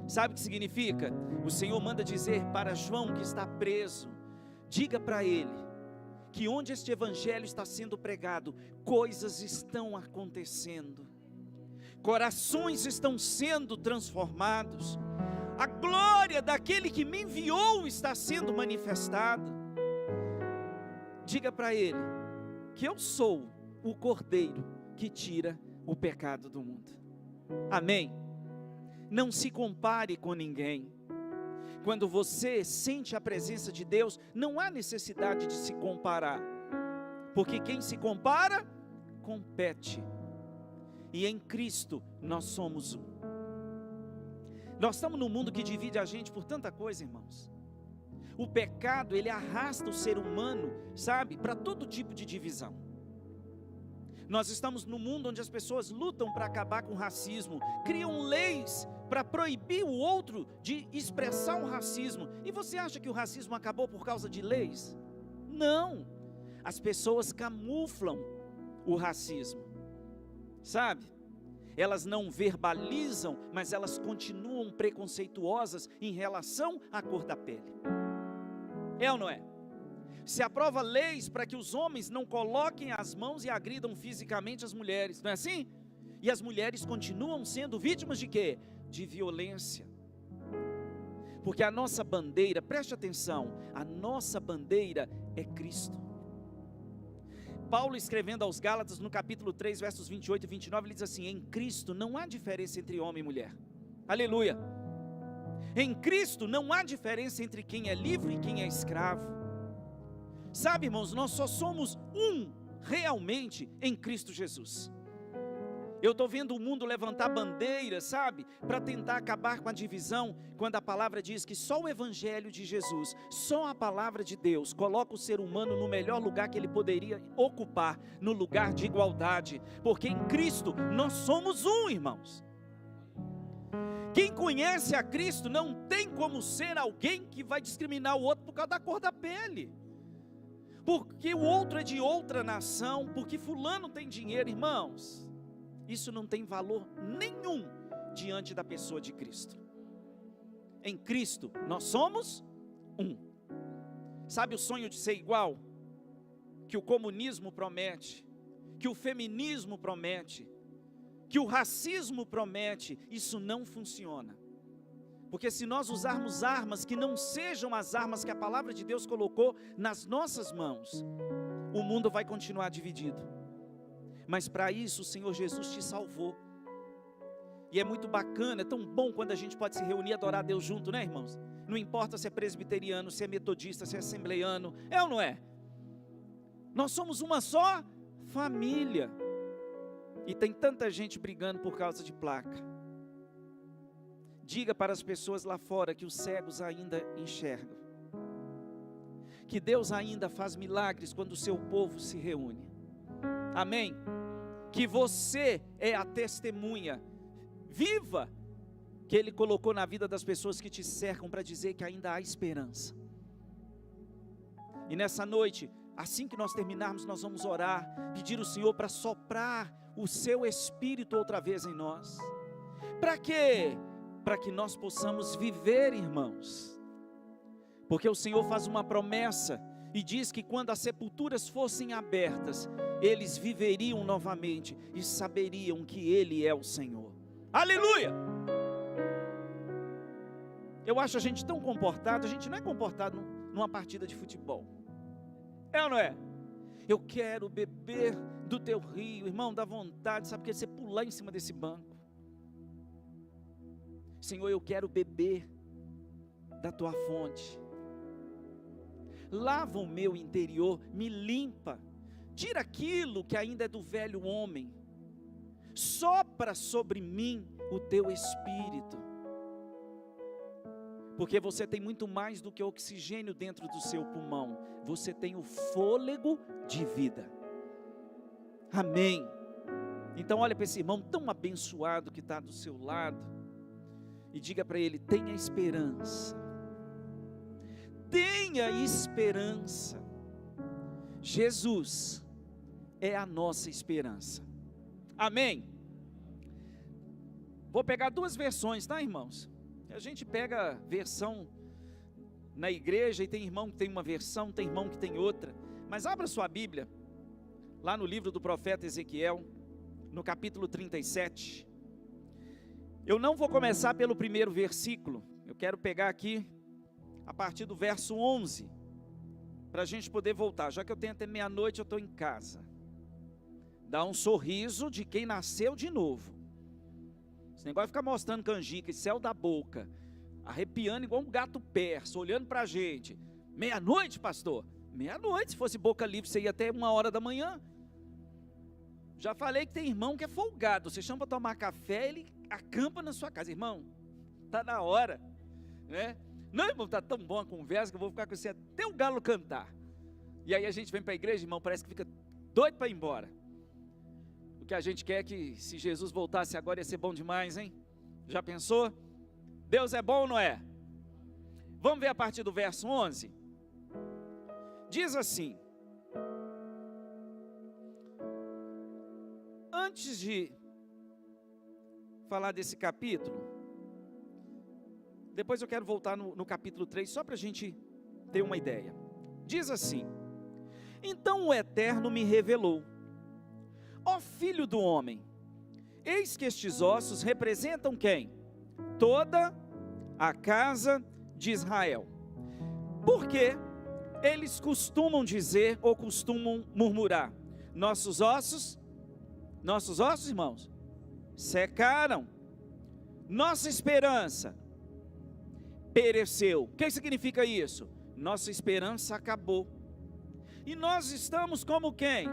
Sabe o que significa? O Senhor manda dizer para João que está preso, diga para ele que onde este Evangelho está sendo pregado, coisas estão acontecendo, corações estão sendo transformados, a glória daquele que me enviou está sendo manifestada. Diga para ele que eu sou o Cordeiro que tira o pecado do mundo. Amém? Não se compare com ninguém. Quando você sente a presença de Deus, não há necessidade de se comparar, porque quem se compara, compete. E em Cristo nós somos um. Nós estamos num mundo que divide a gente por tanta coisa, irmãos. O pecado, ele arrasta o ser humano, sabe, para todo tipo de divisão. Nós estamos num mundo onde as pessoas lutam para acabar com o racismo, criam leis para proibir o outro de expressar um racismo. E você acha que o racismo acabou por causa de leis? Não. As pessoas camuflam o racismo, sabe? Elas não verbalizam, mas elas continuam preconceituosas em relação à cor da pele. É ou não é? Se aprova leis para que os homens não coloquem as mãos e agridam fisicamente as mulheres, não é assim? E as mulheres continuam sendo vítimas de quê? De violência. Porque a nossa bandeira, preste atenção, a nossa bandeira é Cristo. Paulo escrevendo aos Gálatas no capítulo 3, versos 28 e 29, ele diz assim, em Cristo não há diferença entre homem e mulher. Aleluia. Em Cristo não há diferença entre quem é livre e quem é escravo. Sabe, irmãos, nós só somos um realmente em Cristo Jesus. Eu estou vendo o mundo levantar bandeiras, sabe, para tentar acabar com a divisão, quando a palavra diz que só o Evangelho de Jesus, só a palavra de Deus, coloca o ser humano no melhor lugar que ele poderia ocupar, no lugar de igualdade, porque em Cristo nós somos um, irmãos. Quem conhece a Cristo não tem como ser alguém que vai discriminar o outro por causa da cor da pele, porque o outro é de outra nação, porque fulano tem dinheiro, irmãos. Isso não tem valor nenhum diante da pessoa de Cristo. Em Cristo nós somos um. Sabe o sonho de ser igual? Que o comunismo promete, que o feminismo promete, que o racismo promete, isso não funciona. Porque se nós usarmos armas que não sejam as armas que a palavra de Deus colocou nas nossas mãos, o mundo vai continuar dividido. Mas para isso o Senhor Jesus te salvou. E é muito bacana, é tão bom quando a gente pode se reunir e adorar a Deus junto, né, irmãos? Não importa se é presbiteriano, se é metodista, se é assembleiano, é ou não é? Nós somos uma só família. E tem tanta gente brigando por causa de placa. Diga para as pessoas lá fora que os cegos ainda enxergam. Que Deus ainda faz milagres quando o seu povo se reúne. Amém? Que você é a testemunha viva que Ele colocou na vida das pessoas que te cercam para dizer que ainda há esperança. E nessa noite, assim que nós terminarmos, nós vamos orar, pedir ao Senhor para soprar o seu Espírito outra vez em nós. Para quê? Para que nós possamos viver, irmãos. Porque o Senhor faz uma promessa e diz que quando as sepulturas fossem abertas, eles viveriam novamente e saberiam que Ele é o Senhor. Aleluia! Eu acho a gente tão comportado, a gente não é comportado numa partida de futebol. É ou não é? Eu quero beber do teu rio, irmão, dá vontade, sabe, porque você pular em cima desse banco. Senhor, eu quero beber da tua fonte. Lava o meu interior, me limpa, tira aquilo que ainda é do velho homem, sopra sobre mim o teu Espírito, porque você tem muito mais do que oxigênio dentro do seu pulmão, você tem o fôlego de vida. Amém. Então olha para esse irmão tão abençoado que está do seu lado e diga para ele: tenha esperança. Tenha esperança. Jesus é a nossa esperança. Amém? Vou pegar duas versões, tá, irmãos? A gente pega versão na igreja e tem irmão que tem uma versão, tem irmão que tem outra. Mas abra sua Bíblia, lá no livro do profeta Ezequiel, no capítulo 37. Eu não vou começar pelo primeiro versículo, eu quero pegar aqui a partir do verso 11, para a gente poder voltar. Já que eu tenho até meia-noite, eu estou em casa. Dá um sorriso de quem nasceu de novo. Esse negócio de ficar mostrando canjica e céu da boca, arrepiando igual um gato persa, olhando para a gente. Meia-noite, pastor? Meia-noite, se fosse boca livre, você ia até 1h da manhã. Já falei que tem irmão que é folgado, você chama para tomar café, ele acampa na sua casa. Irmão, está na hora, né? Não, irmão, está tão bom a conversa que eu vou ficar com você até o galo cantar. E aí a gente vem para a igreja, irmão, parece que fica doido para ir embora. O que a gente quer é que se Jesus voltasse agora ia ser bom demais, hein? Já pensou? Deus é bom ou não é? Vamos ver a partir do verso 11? Diz assim: antes de falar desse capítulo, depois eu quero voltar no capítulo 3, só para a gente ter uma ideia. Diz assim: então o Eterno me revelou: ó filho do homem, eis que estes ossos representam quem? Toda a casa de Israel. Porque eles costumam dizer ou costumam murmurar: nossos ossos, irmãos, secaram, nossa esperança pereceu. O que significa isso? Nossa esperança acabou. E nós estamos como quem?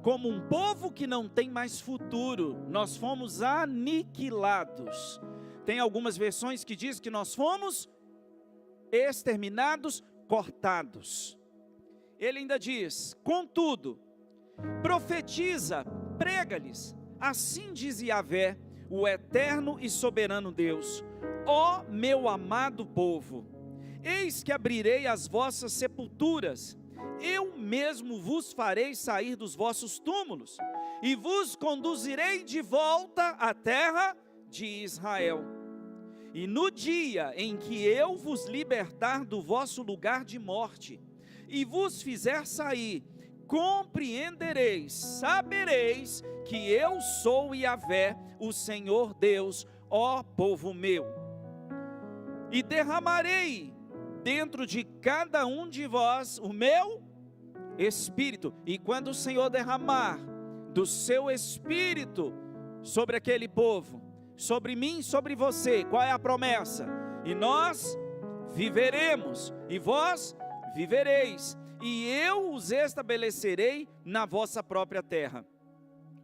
Como um povo que não tem mais futuro. Nós fomos aniquilados. Tem algumas versões que dizem que nós fomos exterminados, cortados. Ele ainda diz: contudo, profetiza, prega-lhes, assim diz Yahvé, o eterno e soberano Deus: ó meu amado povo, eis que abrirei as vossas sepulturas, eu mesmo vos farei sair dos vossos túmulos, e vos conduzirei de volta à terra de Israel. E no dia em que eu vos libertar do vosso lugar de morte, e vos fizer sair, compreendereis, sabereis que eu sou Yahvé, o Senhor Deus, ó povo meu. E derramarei dentro de cada um de vós o meu Espírito. E quando o Senhor derramar do seu Espírito sobre aquele povo, sobre mim, sobre você, qual é a promessa? E nós viveremos, e vós vivereis, e eu os estabelecerei na vossa própria terra.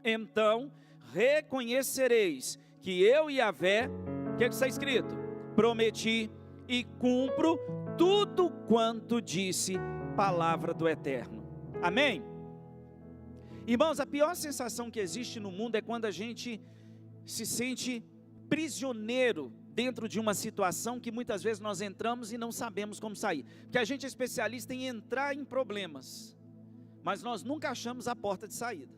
Então reconhecereis que eu, Yahvé, o que está escrito? Prometi e cumpro tudo quanto disse, palavra do Eterno. Amém? Irmãos, a pior sensação que existe no mundo é quando a gente se sente prisioneiro dentro de uma situação que muitas vezes nós entramos e não sabemos como sair. Porque a gente é especialista em entrar em problemas, mas nós nunca achamos a porta de saída.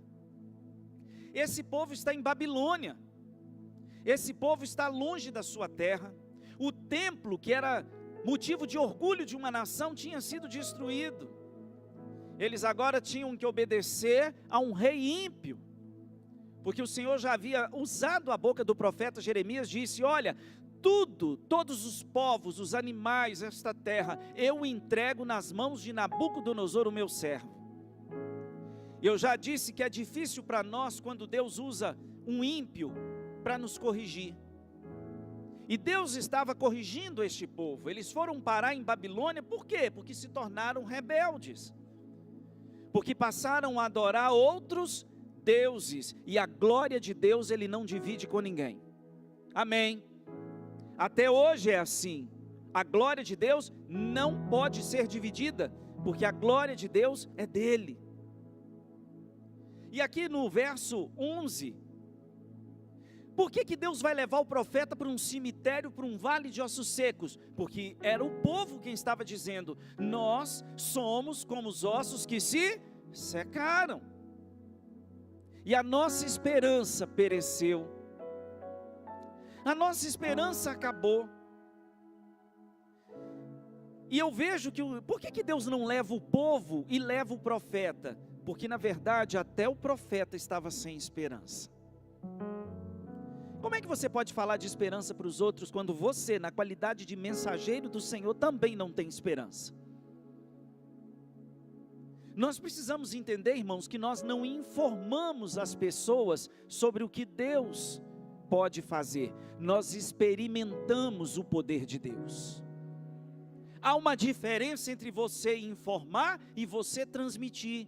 Esse povo está em Babilônia, esse povo está longe da sua terra, o templo que era motivo de orgulho de uma nação tinha sido destruído, eles agora tinham que obedecer a um rei ímpio, porque o Senhor já havia usado a boca do profeta Jeremias, disse: olha, todos os povos, os animais, esta terra, eu entrego nas mãos de Nabucodonosor, o meu servo. Eu já disse que é difícil para nós quando Deus usa um ímpio para nos corrigir. E Deus estava corrigindo este povo. Eles foram parar em Babilônia, por quê? Porque se tornaram rebeldes. Porque passaram a adorar outros deuses. E a glória de Deus Ele não divide com ninguém. Amém. Até hoje é assim. A glória de Deus não pode ser dividida, porque a glória de Deus é dele. E aqui no verso 11, por que Deus vai levar o profeta para um cemitério, para um vale de ossos secos? Porque era o povo quem estava dizendo: nós somos como os ossos que se secaram, e a nossa esperança pereceu, a nossa esperança acabou. E eu vejo que, por que Deus não leva o povo e leva o profeta? Porque na verdade até o profeta estava sem esperança. Como é que você pode falar de esperança para os outros quando você, na qualidade de mensageiro do Senhor, também não tem esperança? Nós precisamos entender, irmãos, que nós não informamos as pessoas sobre o que Deus pode fazer. Nós experimentamos o poder de Deus. Há uma diferença entre você informar e você transmitir.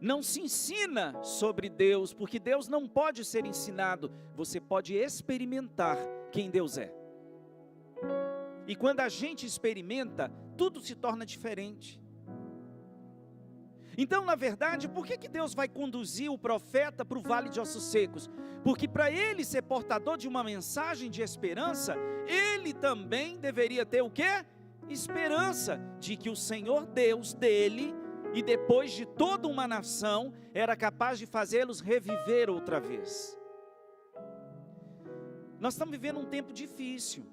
Não se ensina sobre Deus, porque Deus não pode ser ensinado. Você pode experimentar quem Deus é. E quando a gente experimenta, tudo se torna diferente. Então, na verdade, por que Deus vai conduzir o profeta para o vale de ossos secos? Porque para ele ser portador de uma mensagem de esperança, ele também deveria ter o quê? Esperança de que o Senhor Deus dele, e depois de toda uma nação, era capaz de fazê-los reviver outra vez. Nós estamos vivendo um tempo difícil.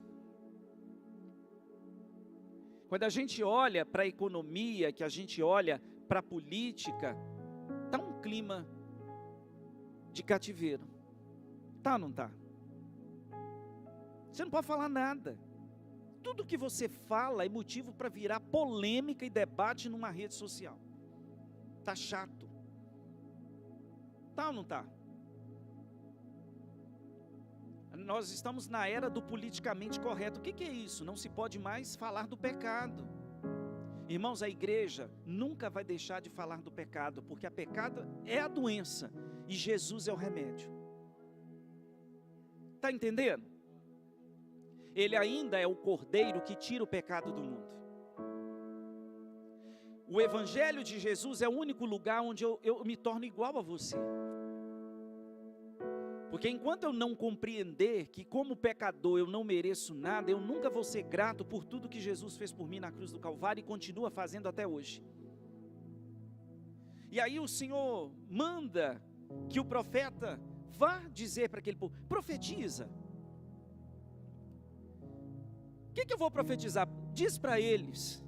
Quando a gente olha para a economia, que a gente olha para a política, está um clima de cativeiro. Está ou não está? Você não pode falar nada. Tudo que você fala é motivo para virar polêmica e debate numa rede social. Está chato. Está ou não está? Nós estamos na era do politicamente correto. O que é isso? Não se pode mais falar do pecado. Irmãos, a igreja nunca vai deixar de falar do pecado, porque a pecado é a doença e Jesus é o remédio. Está entendendo? Ele ainda é o cordeiro que tira o pecado do mundo. O evangelho de Jesus é o único lugar onde eu me torno igual a você. Porque enquanto eu não compreender que como pecador eu não mereço nada, eu nunca vou ser grato por tudo que Jesus fez por mim na cruz do Calvário e continua fazendo até hoje. E aí o Senhor manda que o profeta vá dizer para aquele povo: profetiza. O que eu vou profetizar? Diz para eles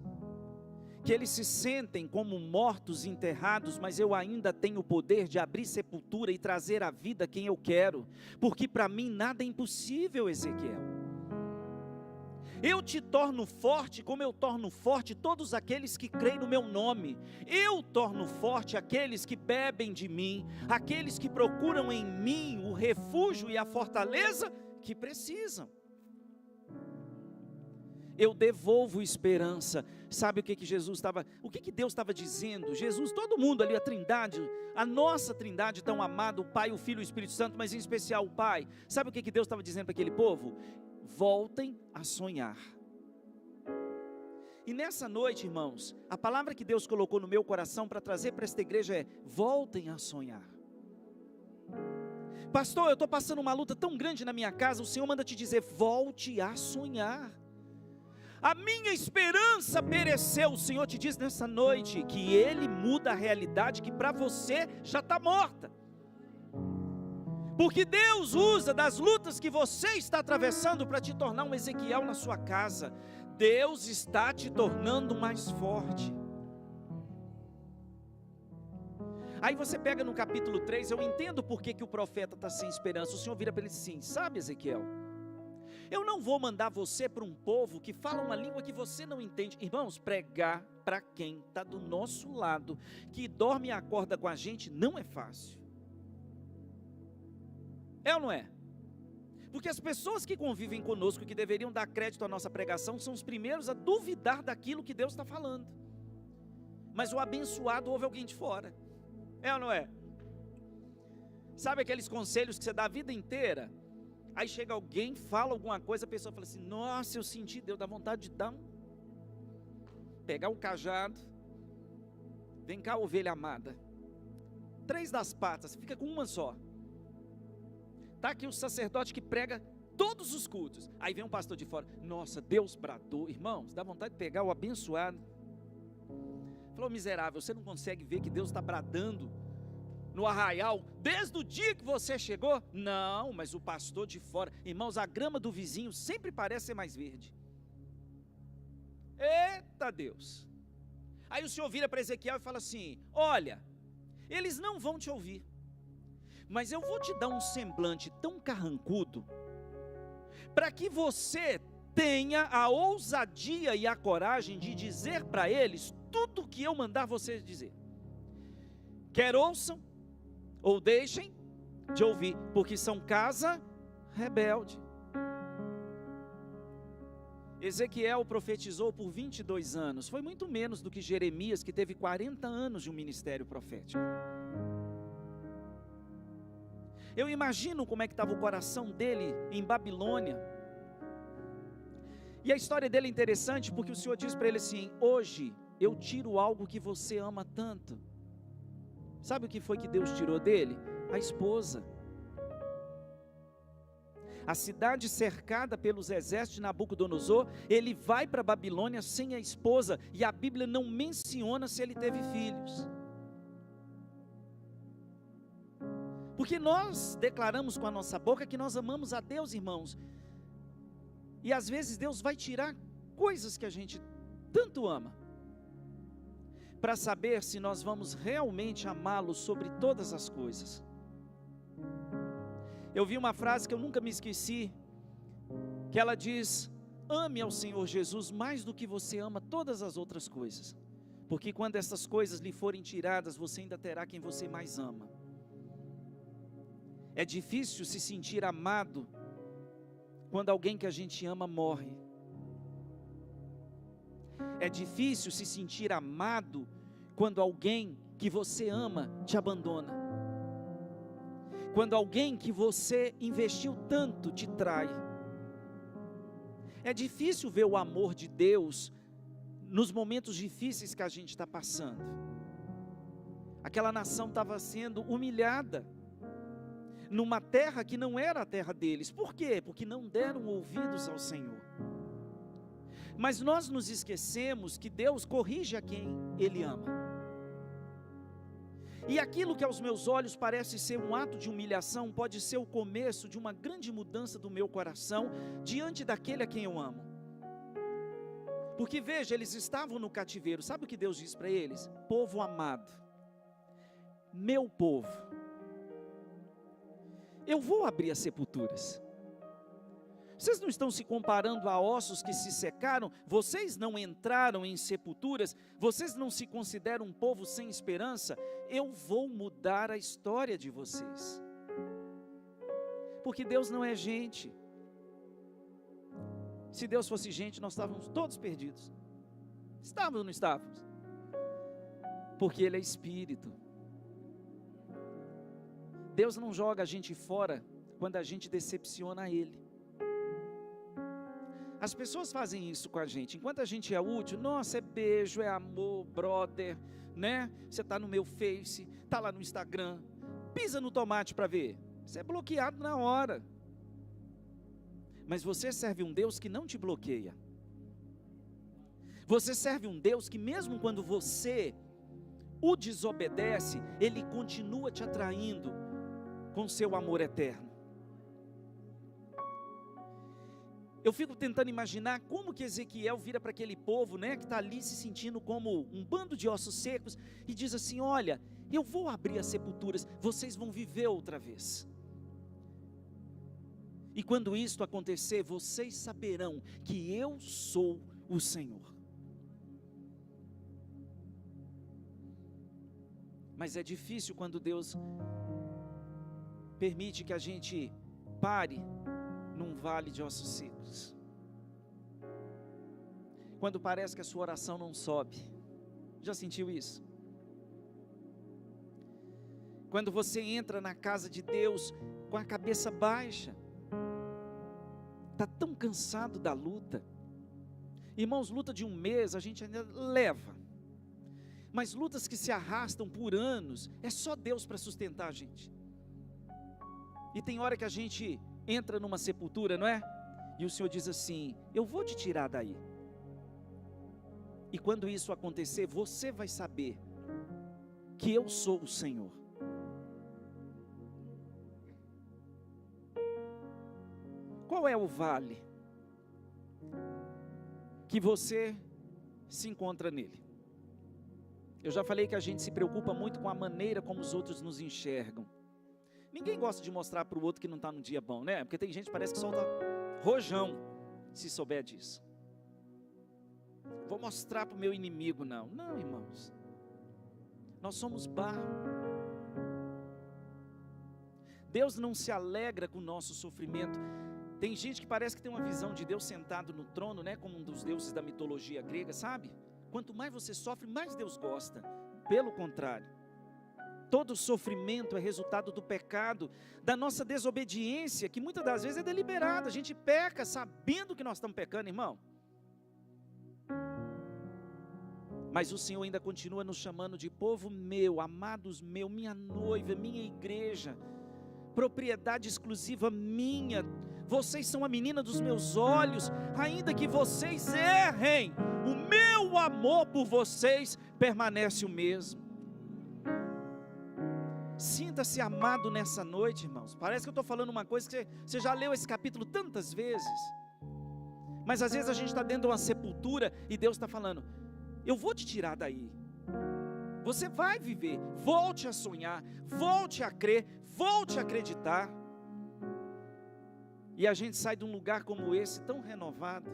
que eles se sentem como mortos enterrados, mas eu ainda tenho o poder de abrir sepultura e trazer à vida quem eu quero, porque para mim nada é impossível, Ezequiel. Eu te torno forte como eu torno forte todos aqueles que creem no meu nome. Eu torno forte aqueles que bebem de mim, aqueles que procuram em mim o refúgio e a fortaleza que precisam. eu devolvo esperança. Sabe o que Jesus estava, o que Deus estava dizendo? Jesus, todo mundo ali, a Trindade, a nossa Trindade tão amada, o Pai, o Filho e o Espírito Santo, mas em especial o Pai. Sabe o que Deus estava dizendo para aquele povo? Voltem a sonhar. E nessa noite, irmãos, a palavra que Deus colocou no meu coração para trazer para esta igreja é: voltem a sonhar. Pastor, eu estou passando uma luta tão grande na minha casa, o Senhor manda te dizer: volte a sonhar. A minha esperança pereceu. O Senhor te diz nessa noite que Ele muda a realidade que para você já está morta. Porque Deus usa das lutas que você está atravessando para te tornar um Ezequiel na sua casa. Deus está te tornando mais forte. Aí você pega no capítulo 3, eu entendo por que o profeta está sem esperança. O Senhor vira para ele assim: sabe, Ezequiel, eu não vou mandar você para um povo que fala uma língua que você não entende. Irmãos, pregar para quem está do nosso lado, que dorme e acorda com a gente, não é fácil. É ou não é? Porque as pessoas que convivem conosco, que deveriam dar crédito à nossa pregação, são os primeiros a duvidar daquilo que Deus está falando. Mas o abençoado ouve alguém de fora. É ou não é? Sabe aqueles conselhos que você dá a vida inteira? Aí chega alguém, fala alguma coisa, a pessoa fala assim: nossa, eu senti Deus, dá vontade de dar pegar o cajado. Vem cá, ovelha amada. 3 das patas, você fica com uma só. Está aqui o sacerdote que prega todos os cultos. Aí vem um pastor de fora: nossa, Deus bradou. Irmãos, dá vontade de pegar o abençoado. Falou: miserável, você não consegue ver que Deus está bradando no arraial desde o dia que você chegou? Não, mas o pastor de fora. Irmãos, a grama do vizinho sempre parece ser mais verde. Eita Deus. Aí o Senhor vira para Ezequiel e fala assim: olha, eles não vão te ouvir, mas eu vou te dar um semblante tão carrancudo, para que você tenha a ousadia e a coragem de dizer para eles tudo o que eu mandar você dizer. Quer ouçam, ou deixem de ouvir, porque são casa rebelde. Ezequiel profetizou por 22 anos, foi muito menos do que Jeremias, que teve 40 anos de um ministério profético. Eu imagino como é que estava o coração dele em Babilônia. E a história dele é interessante, porque o Senhor diz para ele assim: hoje eu tiro algo que você ama tanto. Sabe o que foi que Deus tirou dele? A esposa. A cidade cercada pelos exércitos de Nabucodonosor, ele vai para a Babilônia sem a esposa, e a Bíblia não menciona se ele teve filhos. Porque nós declaramos com a nossa boca que nós amamos a Deus, irmãos, e às vezes Deus vai tirar coisas que a gente tanto ama, para saber se nós vamos realmente amá-lo sobre todas as coisas. Eu vi uma frase que eu nunca me esqueci, que ela diz: ame ao Senhor Jesus mais do que você ama todas as outras coisas, porque quando essas coisas lhe forem tiradas, você ainda terá quem você mais ama. É difícil se sentir amado quando alguém que a gente ama morre. É difícil se sentir amado quando alguém que você ama te abandona. Quando alguém que você investiu tanto te trai. É difícil ver o amor de Deus nos momentos difíceis que a gente está passando. Aquela nação estava sendo humilhada numa terra que não era a terra deles. Por quê? Porque não deram ouvidos ao Senhor. Mas nós nos esquecemos que Deus corrige a quem Ele ama. E aquilo que aos meus olhos parece ser um ato de humilhação, pode ser o começo de uma grande mudança do meu coração, diante daquele a quem eu amo. Porque veja, eles estavam no cativeiro, sabe o que Deus diz para eles? Povo amado, meu povo, eu vou abrir as sepulturas. Vocês não estão se comparando a ossos que se secaram? Vocês não entraram em sepulturas? Vocês não se consideram um povo sem esperança? Eu vou mudar a história de vocês. Porque Deus não é gente. Se Deus fosse gente, nós estávamos todos perdidos. Estávamos ou não estávamos? Porque Ele é Espírito. Deus não joga a gente fora quando a gente decepciona Ele. As pessoas fazem isso com a gente. Enquanto a gente é útil, nossa, é beijo, é amor, brother, né? Você está no meu Face, está lá no Instagram, pisa no tomate para ver. Você é bloqueado na hora. Mas você serve um Deus que não te bloqueia. Você serve um Deus que mesmo quando você o desobedece, Ele continua te atraindo com seu amor eterno. Eu fico tentando imaginar como que Ezequiel vira para aquele povo, né, que está ali se sentindo como um bando de ossos secos, e diz assim: olha, eu vou abrir as sepulturas, vocês vão viver outra vez. E quando isto acontecer, vocês saberão que eu sou o Senhor. Mas é difícil quando Deus permite que a gente pare num vale de ossos secos. Quando parece que a sua oração não sobe. Já sentiu isso? Quando você entra na casa de Deus com a cabeça baixa, está tão cansado da luta. Irmãos, luta de um mês a gente ainda leva. Mas lutas que se arrastam por anos, é só Deus para sustentar a gente. E tem hora que a gente entra numa sepultura, não é? E o Senhor diz assim: eu vou te tirar daí. E quando isso acontecer, você vai saber que eu sou o Senhor. Qual é o vale que você se encontra nele? Eu já falei que a gente se preocupa muito com a maneira como os outros nos enxergam. Ninguém gosta de mostrar para o outro que não está num dia bom, né? Porque tem gente que parece que solta rojão, se souber disso. Vou mostrar para o meu inimigo, não. Não, irmãos. Nós somos barro. Deus não se alegra com o nosso sofrimento. Tem gente que parece que tem uma visão de Deus sentado no trono, né? Como um dos deuses da mitologia grega, sabe? Quanto mais você sofre, mais Deus gosta. Pelo contrário. Todo sofrimento é resultado do pecado, da nossa desobediência, que muitas das vezes é deliberada. A gente peca sabendo que nós estamos pecando, irmão. Mas o Senhor ainda continua nos chamando de povo meu, amados meu, minha noiva, minha igreja, propriedade exclusiva minha. Vocês são a menina dos meus olhos, ainda que vocês errem, o meu amor por vocês permanece o mesmo. Sinta-se amado nessa noite, irmãos. Parece que eu estou falando uma coisa que você já leu esse capítulo tantas vezes. Mas às vezes a gente está dentro de uma sepultura e Deus está falando: eu vou te tirar daí. Você vai viver. Volte a sonhar, volte a crer, volte a acreditar. E a gente sai de um lugar como esse tão renovado.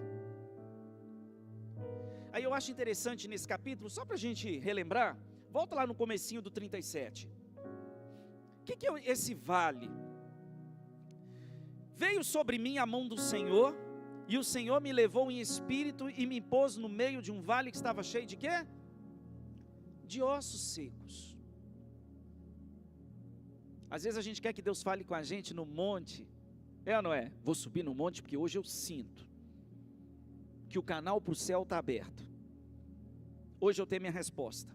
Aí eu acho interessante nesse capítulo, só para a gente relembrar, volta lá no comecinho do 37. O que é esse vale? Veio sobre mim a mão do Senhor, e o Senhor me levou em espírito e me pôs no meio de um vale que estava cheio de quê? De ossos secos. Às vezes a gente quer que Deus fale com a gente no monte. É ou não é? Vou subir no monte porque hoje eu sinto que o canal para o céu está aberto. Hoje eu tenho minha resposta.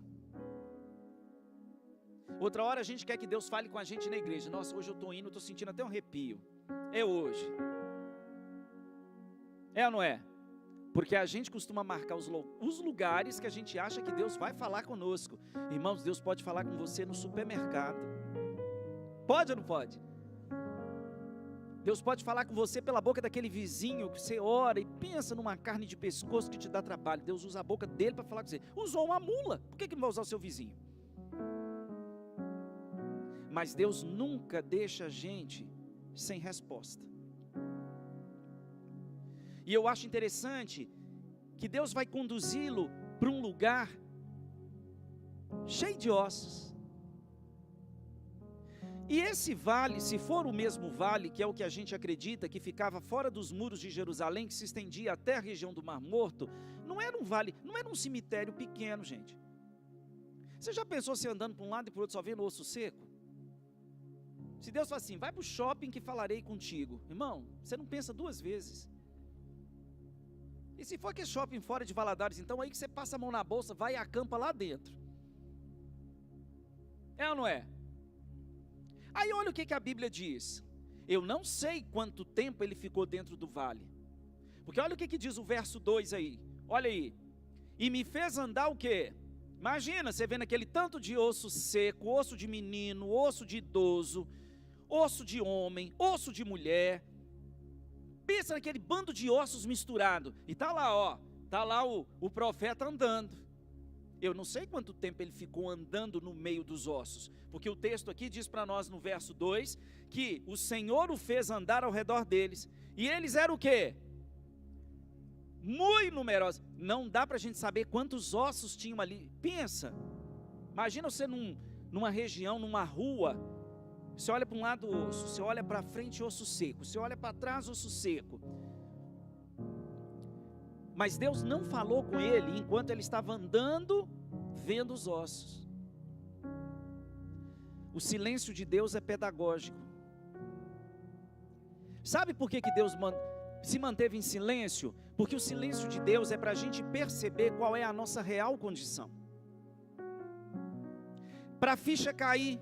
Outra hora a gente quer que Deus fale com a gente na igreja. Nossa, hoje eu estou indo, estou sentindo até um arrepio. É hoje. É ou não é? Porque a gente costuma marcar os lugares que a gente acha que Deus vai falar conosco. Irmãos, Deus pode falar com você no supermercado. Pode ou não pode? Deus pode falar com você pela boca daquele vizinho que você ora e pensa numa carne de pescoço que te dá trabalho. Deus usa a boca dele para falar com você. Usou uma mula, por que não vai usar o seu vizinho? Mas Deus nunca deixa a gente sem resposta. E eu acho interessante que Deus vai conduzi-lo para um lugar cheio de ossos. E esse vale, se for o mesmo vale, que é o que a gente acredita, que ficava fora dos muros de Jerusalém, que se estendia até a região do Mar Morto, não era um vale, não era um cemitério pequeno, gente. Você já pensou você andando para um lado e para o outro só vendo osso seco? Se Deus fala assim, vai para o shopping que falarei contigo. Irmão, você não pensa duas vezes. E se for aquele shopping fora de Valadares, então aí que você passa a mão na bolsa, vai e acampa lá dentro. É ou não é? Aí olha o que a Bíblia diz. Eu não sei quanto tempo ele ficou dentro do vale. Porque olha o que diz o verso 2 aí. Olha aí. E me fez andar o quê? Imagina, você vendo aquele tanto de osso seco, osso de menino, osso de idoso, osso de homem, osso de mulher. Pensa naquele bando de ossos misturado. E tá lá, ó. Tá lá o profeta andando. Eu não sei quanto tempo ele ficou andando no meio dos ossos, porque o texto aqui diz para nós no verso 2, que o Senhor o fez andar ao redor deles, e eles eram o quê? Muito numerosos. Não dá para a gente saber quantos ossos tinham ali. Pensa, imagina você numa região, numa rua, você olha para um lado osso, você olha para frente osso seco, você olha para trás osso seco. Mas Deus não falou com ele enquanto ele estava andando, vendo os ossos. O silêncio de Deus é pedagógico. Sabe por que Deus se manteve em silêncio? Porque o silêncio de Deus é para a gente perceber qual é a nossa real condição. Para a ficha cair.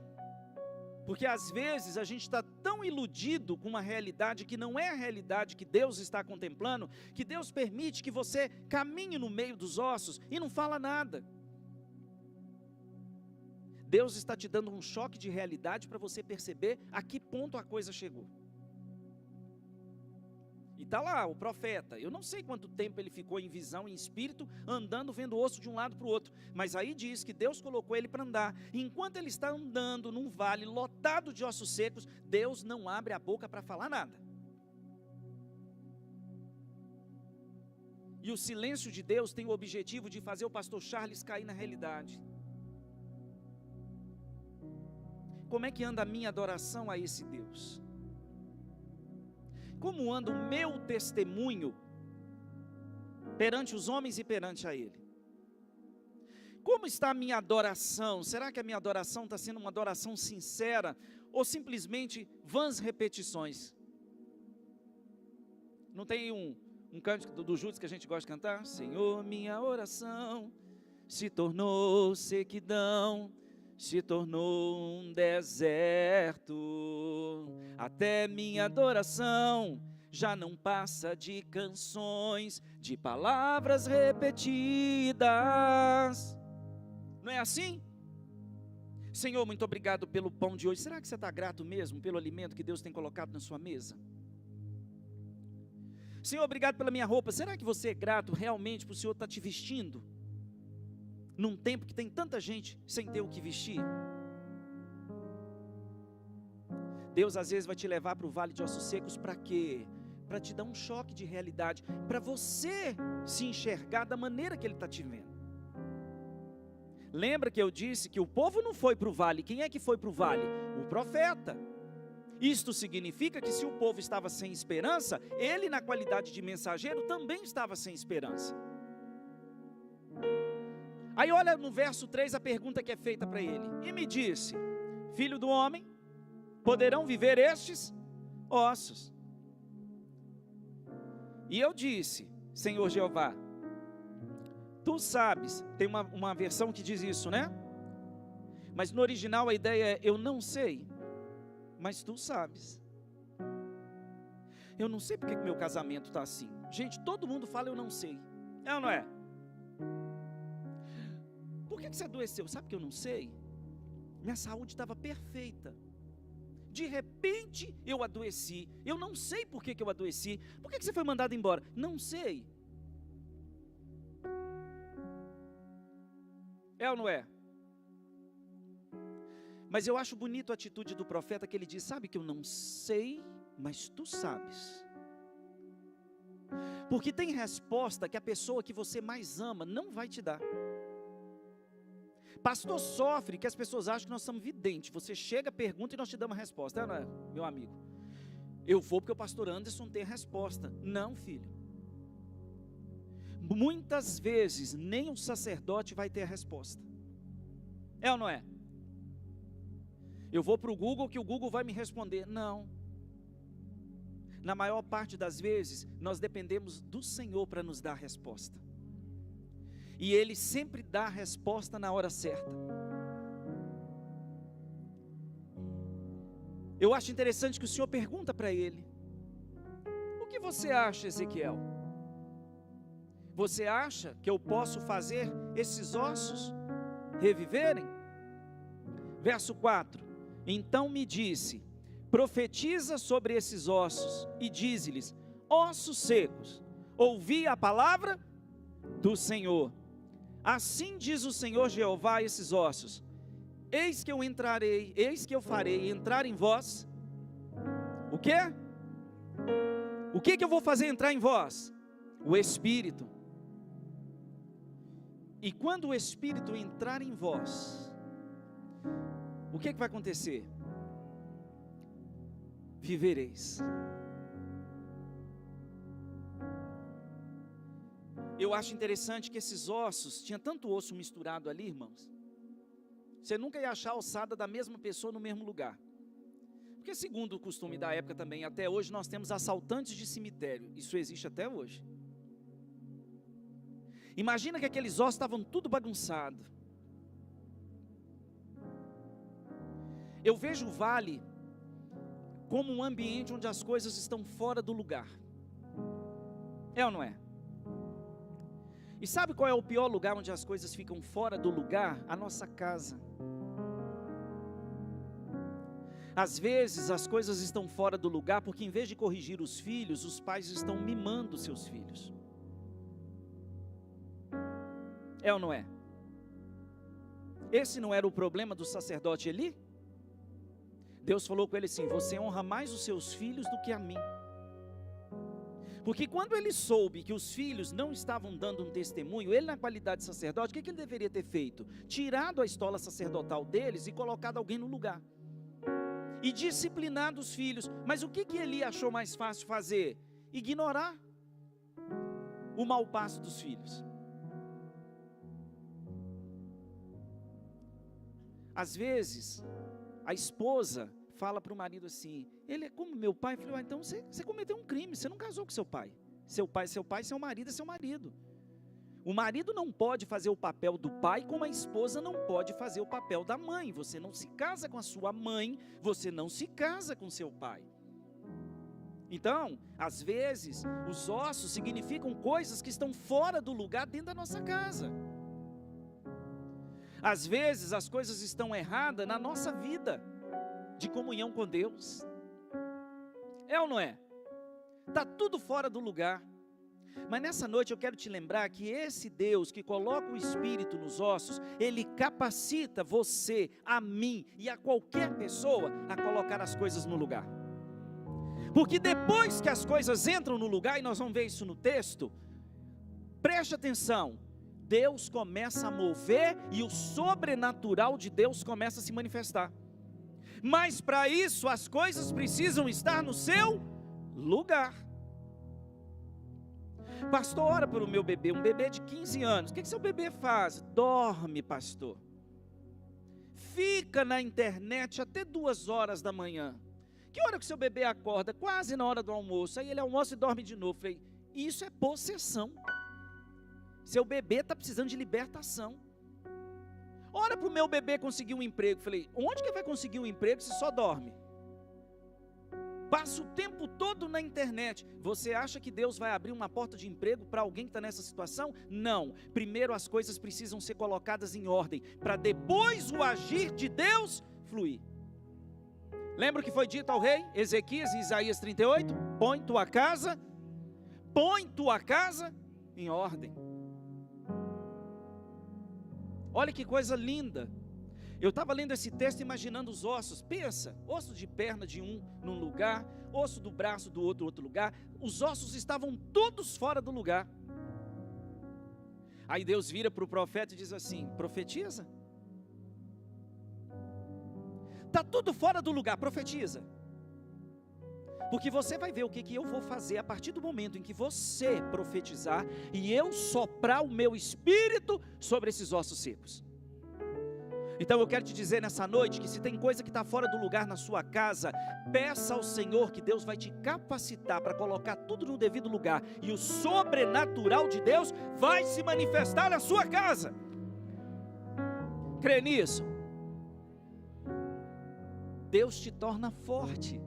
Porque às vezes a gente está tão iludido com uma realidade que não é a realidade que Deus está contemplando, que Deus permite que você caminhe no meio dos ossos e não fala nada. Deus está te dando um choque de realidade para você perceber a que ponto a coisa chegou. E está lá o profeta, eu não sei quanto tempo ele ficou em visão, em espírito, andando, vendo osso de um lado para o outro, mas aí diz que Deus colocou ele para andar, e enquanto ele está andando num vale lotado de ossos secos, Deus não abre a boca para falar nada. E o silêncio de Deus tem o objetivo de fazer o pastor Charles cair na realidade. Como é que anda a minha adoração a esse Deus? Como anda o meu testemunho perante os homens e perante a Ele? Como está a minha adoração? Será que a minha adoração está sendo uma adoração sincera ou simplesmente vãs repetições? Não tem um cântico do Judas que a gente gosta de cantar? Senhor, minha oração se tornou sequidão, se tornou um deserto, até minha adoração já não passa de canções, de palavras repetidas. Não é assim? Senhor, muito obrigado pelo pão de hoje. Será que você está grato mesmo pelo alimento que Deus tem colocado na sua mesa? Senhor, obrigado pela minha roupa. Será que você é grato realmente por o Senhor estar te vestindo? Num tempo que tem tanta gente sem ter o que vestir. Deus às vezes vai te levar para o vale de ossos secos para quê? Para te dar um choque de realidade, para você se enxergar da maneira que Ele está te vendo. Lembra que eu disse que o povo não foi para o vale? Quem é que foi para o vale? O profeta. Isto significa que se o povo estava sem esperança, ele na qualidade de mensageiro também estava sem esperança. Aí olha no verso 3 a pergunta que é feita para ele. E me disse, filho do homem, poderão viver estes ossos? E eu disse, Senhor Jeová, tu sabes, tem uma versão que diz isso, né? Mas no original a ideia é, eu não sei, mas tu sabes. Eu não sei porque que meu casamento está assim. Gente, todo mundo fala eu não sei. É ou não é? Por que você adoeceu? Sabe que eu não sei? Minha saúde estava perfeita. De repente eu adoeci. Eu não sei por que eu adoeci. Por que você foi mandado embora? Não sei. É ou não é? Mas eu acho bonito a atitude do profeta que ele diz, sabe que eu não sei, mas tu sabes. Porque tem resposta que a pessoa que você mais ama não vai te dar. Pastor sofre que as pessoas acham que nós somos videntes. Você chega, pergunta e nós te damos a resposta. Não é, meu amigo? Eu vou porque o pastor Anderson tem a resposta. Não, filho. Muitas vezes nem o sacerdote vai ter a resposta. É ou não é? Eu vou para o Google que o Google vai me responder. Não. Na maior parte das vezes, nós dependemos do Senhor para nos dar a resposta. E Ele sempre dá a resposta na hora certa. Eu acho interessante que o Senhor pergunta para ele: o que você acha, Ezequiel? Você acha que eu posso fazer esses ossos reviverem? Verso 4: então me disse: profetiza sobre esses ossos e dize-lhes: ossos secos, ouvi a palavra do Senhor. Assim diz o Senhor Jeová a esses ossos: eis que eu entrarei, eis que eu farei entrar em vós. O quê? O que eu vou fazer entrar em vós? O Espírito. E quando o Espírito entrar em vós, o que vai acontecer? Vivereis. Eu acho interessante que esses ossos, tinha tanto osso misturado ali, irmãos. Você nunca ia achar a ossada da mesma pessoa no mesmo lugar. Porque segundo o costume da época também, até hoje nós temos assaltantes de cemitério. Isso existe até hoje. Imagina que aqueles ossos estavam tudo bagunçado. Eu vejo o vale como um ambiente onde as coisas estão fora do lugar. É ou não é? E sabe qual é o pior lugar onde as coisas ficam fora do lugar? A nossa casa. Às vezes as coisas estão fora do lugar porque em vez de corrigir os filhos, os pais estão mimando seus filhos. É ou não é? Esse não era o problema do sacerdote Eli? Deus falou com ele assim: você honra mais os seus filhos do que a mim. Porque quando ele soube que os filhos não estavam dando um testemunho, ele na qualidade de sacerdote, o que ele deveria ter feito? Tirado a estola sacerdotal deles e colocado alguém no lugar. E disciplinado os filhos. Mas o que Eli achou mais fácil fazer? Ignorar o mau passo dos filhos. Às vezes, a esposa fala para o marido assim: ele é como meu pai. Eu falei: então você cometeu um crime, você não casou com seu pai. Seu pai, seu marido é seu marido. O marido não pode fazer o papel do pai, como a esposa não pode fazer o papel da mãe. Você não se casa com a sua mãe, você não se casa com seu pai. Então, às vezes, os ossos significam coisas que estão fora do lugar dentro da nossa casa. Às vezes as coisas estão erradas na nossa vida de comunhão com Deus. É ou não é? Está tudo fora do lugar. Mas nessa noite eu quero te lembrar que esse Deus que coloca o Espírito nos ossos, Ele capacita você, a mim e a qualquer pessoa a colocar as coisas no lugar. Porque depois que as coisas entram no lugar, e nós vamos ver isso no texto, preste atenção, Deus começa a mover e o sobrenatural de Deus começa a se manifestar. Mas para isso as coisas precisam estar no seu lugar. Pastor, ora pelo meu bebê, um bebê de 15 anos. O que seu bebê faz? Dorme, pastor. Fica na internet até 2 horas da manhã. Que hora que seu bebê acorda? Quase na hora do almoço. Aí ele almoça e dorme de novo. Falei: isso é possessão. Seu bebê está precisando de libertação. Ora para o meu bebê conseguir um emprego. Falei: onde que ele vai conseguir um emprego se só dorme? Passa o tempo todo na internet. Você acha que Deus vai abrir uma porta de emprego para alguém que está nessa situação? Não. Primeiro as coisas precisam ser colocadas em ordem, para depois o agir de Deus fluir. Lembra o que foi dito ao rei Ezequias em Isaías 38? Põe tua casa em ordem. Olha que coisa linda. Eu estava lendo esse texto imaginando os ossos. Pensa, osso de perna de um num lugar, osso do braço do outro lugar. Os ossos estavam todos fora do lugar. Aí Deus vira para o profeta e diz assim: profetiza. está tudo fora do lugar, profetiza. Porque você vai ver o que eu vou fazer a partir do momento em que você profetizar e eu soprar o meu espírito sobre esses ossos secos. Então eu quero te dizer nessa noite que se tem coisa que está fora do lugar na sua casa, peça ao Senhor que Deus vai te capacitar para colocar tudo no devido lugar, e o sobrenatural de Deus vai se manifestar na sua casa. Crê nisso? Deus te torna forte.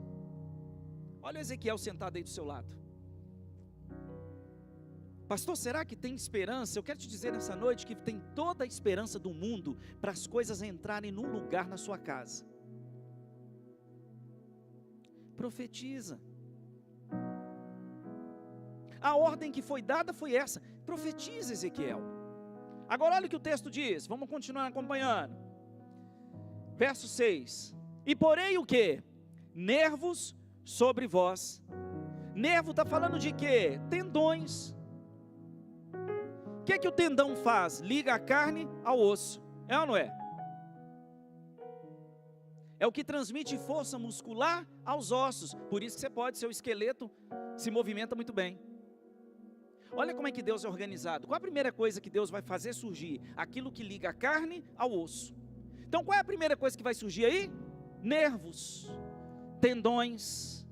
Olha o Ezequiel sentado aí do seu lado. Pastor, será que tem esperança? Eu quero te dizer nessa noite que tem toda a esperança do mundo para as coisas entrarem num lugar na sua casa. Profetiza. A ordem que foi dada foi essa: profetiza, Ezequiel. Agora olha o que o texto diz, vamos continuar acompanhando. Verso 6: E porei o que? Nervos sobre vós. Nervo está falando de quê? Tendões. O que o tendão faz? Liga a carne ao osso, é ou não é? É o que transmite força muscular aos ossos, por isso que você pode, seu esqueleto se movimenta muito bem. Olha como é que Deus é organizado. Qual a primeira coisa que Deus vai fazer surgir? Aquilo que liga a carne ao osso. Então qual é a primeira coisa que vai surgir aí? Nervos, tendões.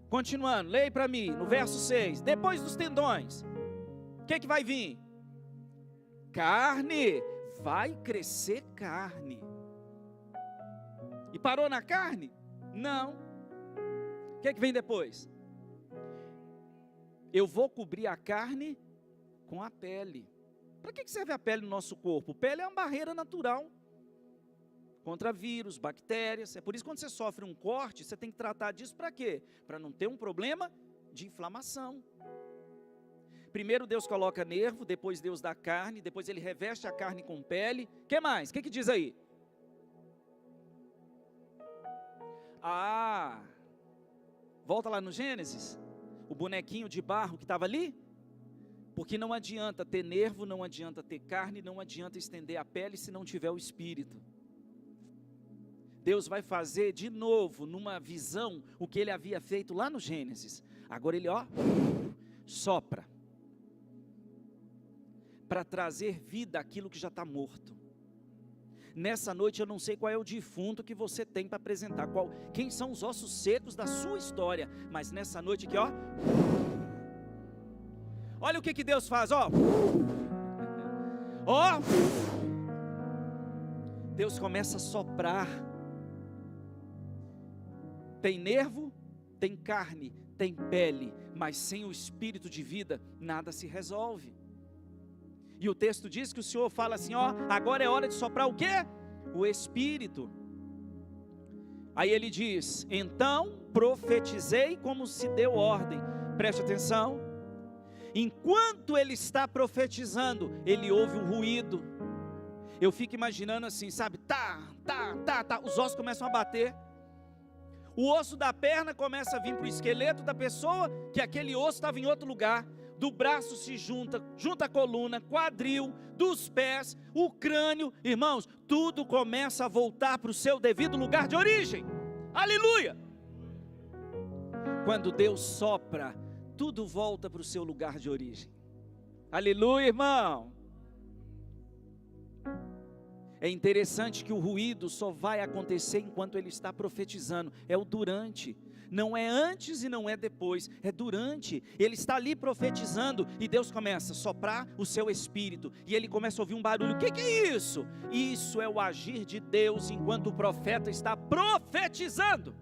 Continuando, leia para mim, no verso 6, depois dos tendões, o que vai vir? Carne, vai crescer carne. E parou na carne? Não. O que vem depois? Eu vou cobrir a carne com a pele. Para que serve a pele no nosso corpo? A pele é uma barreira natural contra vírus, bactérias. É por isso que quando você sofre um corte, você tem que tratar disso para quê? Para não ter um problema de inflamação. Primeiro Deus coloca nervo, depois Deus dá carne, depois Ele reveste a carne com pele. O que mais? O que diz aí? Volta lá no Gênesis, o bonequinho de barro que estava ali. Porque não adianta ter nervo, não adianta ter carne, não adianta estender a pele se não tiver o espírito. Deus vai fazer de novo, numa visão, o que Ele havia feito lá no Gênesis. Agora Ele, sopra. Para trazer vida àquilo que já está morto. Nessa noite eu não sei qual é o defunto que você tem para apresentar, quem são os ossos secos da sua história, mas nessa noite aqui, olha o que Deus faz, Deus começa a soprar. Tem nervo, tem carne, tem pele, mas sem o espírito de vida, nada se resolve. E o texto diz que o Senhor fala assim, agora é hora de soprar o quê? O Espírito. Aí Ele diz, então profetizei como se deu ordem. Preste atenção. Enquanto Ele está profetizando, Ele ouve um ruído. Eu fico imaginando assim, sabe? Os ossos começam a bater. O osso da perna começa a vir para o esqueleto da pessoa, que aquele osso estava em outro lugar. Do braço se junta a coluna, quadril, dos pés, o crânio, irmãos, tudo começa a voltar para o seu devido lugar de origem. Aleluia! Quando Deus sopra, tudo volta para o seu lugar de origem. Aleluia, irmão! É interessante que o ruído só vai acontecer enquanto Ele está profetizando, é o durante. Não é antes e não é depois, é durante. Ele está ali profetizando e Deus começa a soprar o seu espírito. E ele começa a ouvir um barulho. O que é isso? Isso é o agir de Deus enquanto o profeta está profetizando.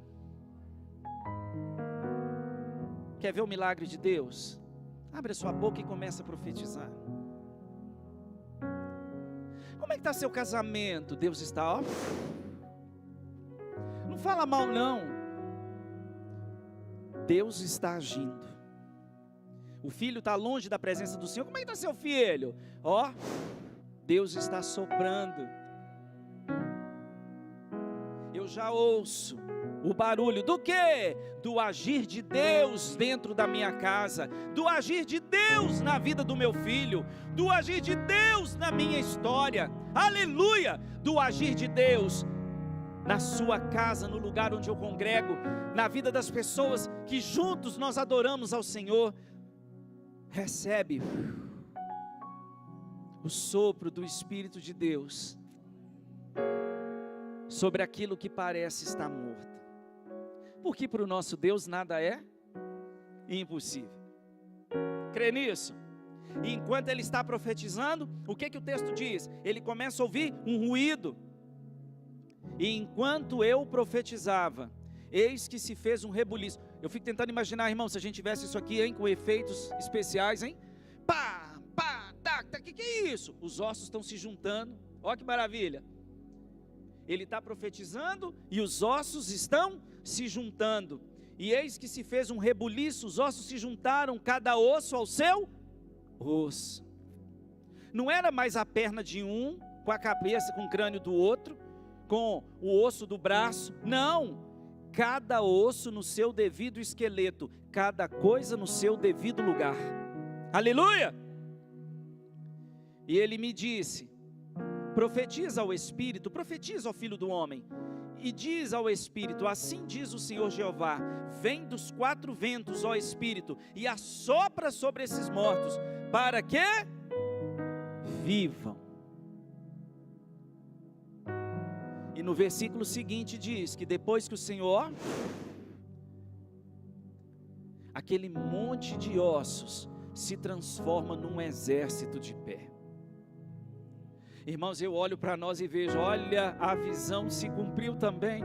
Quer ver o milagre de Deus? Abre a sua boca e começa a profetizar. Como é que está seu casamento? Deus está, Não fala mal não. Deus está agindo. O filho está longe da presença do Senhor. Como é que está seu filho? Deus está soprando. Eu já ouço o barulho do quê? Do agir de Deus dentro da minha casa, do agir de Deus na vida do meu filho, do agir de Deus na minha história. Aleluia! Do agir de Deus na sua casa, no lugar onde eu congrego, na vida das pessoas que juntos nós adoramos ao Senhor. Recebe o sopro do Espírito de Deus sobre aquilo que parece estar morto, porque para o nosso Deus nada é impossível. Crê nisso? E enquanto ele está profetizando, o que o texto diz? Ele começa a ouvir um ruído. E enquanto eu profetizava, eis que se fez um rebuliço. Eu fico tentando imaginar, irmão, se a gente tivesse isso aqui, hein, com efeitos especiais, hein? Pá, pá, tá, que é isso? Os ossos estão se juntando. Olha que maravilha. Ele está profetizando e os ossos estão se juntando. E eis que se fez um rebuliço, os ossos se juntaram, cada osso ao seu osso. Não era mais a perna de um, com a cabeça, com o crânio do outro, com o osso do braço. Não, cada osso no seu devido esqueleto, cada coisa no seu devido lugar. Aleluia! E ele me disse: profetiza ao Espírito, profetiza ao Filho do Homem, e diz ao Espírito: assim diz o Senhor Jeová, vem dos quatro ventos, ó Espírito, e assopra sobre esses mortos, para que vivam. E no versículo seguinte diz que depois que o Senhor, aquele monte de ossos se transforma num exército de pé. Irmãos, eu olho para nós e vejo, olha, a visão se cumpriu também.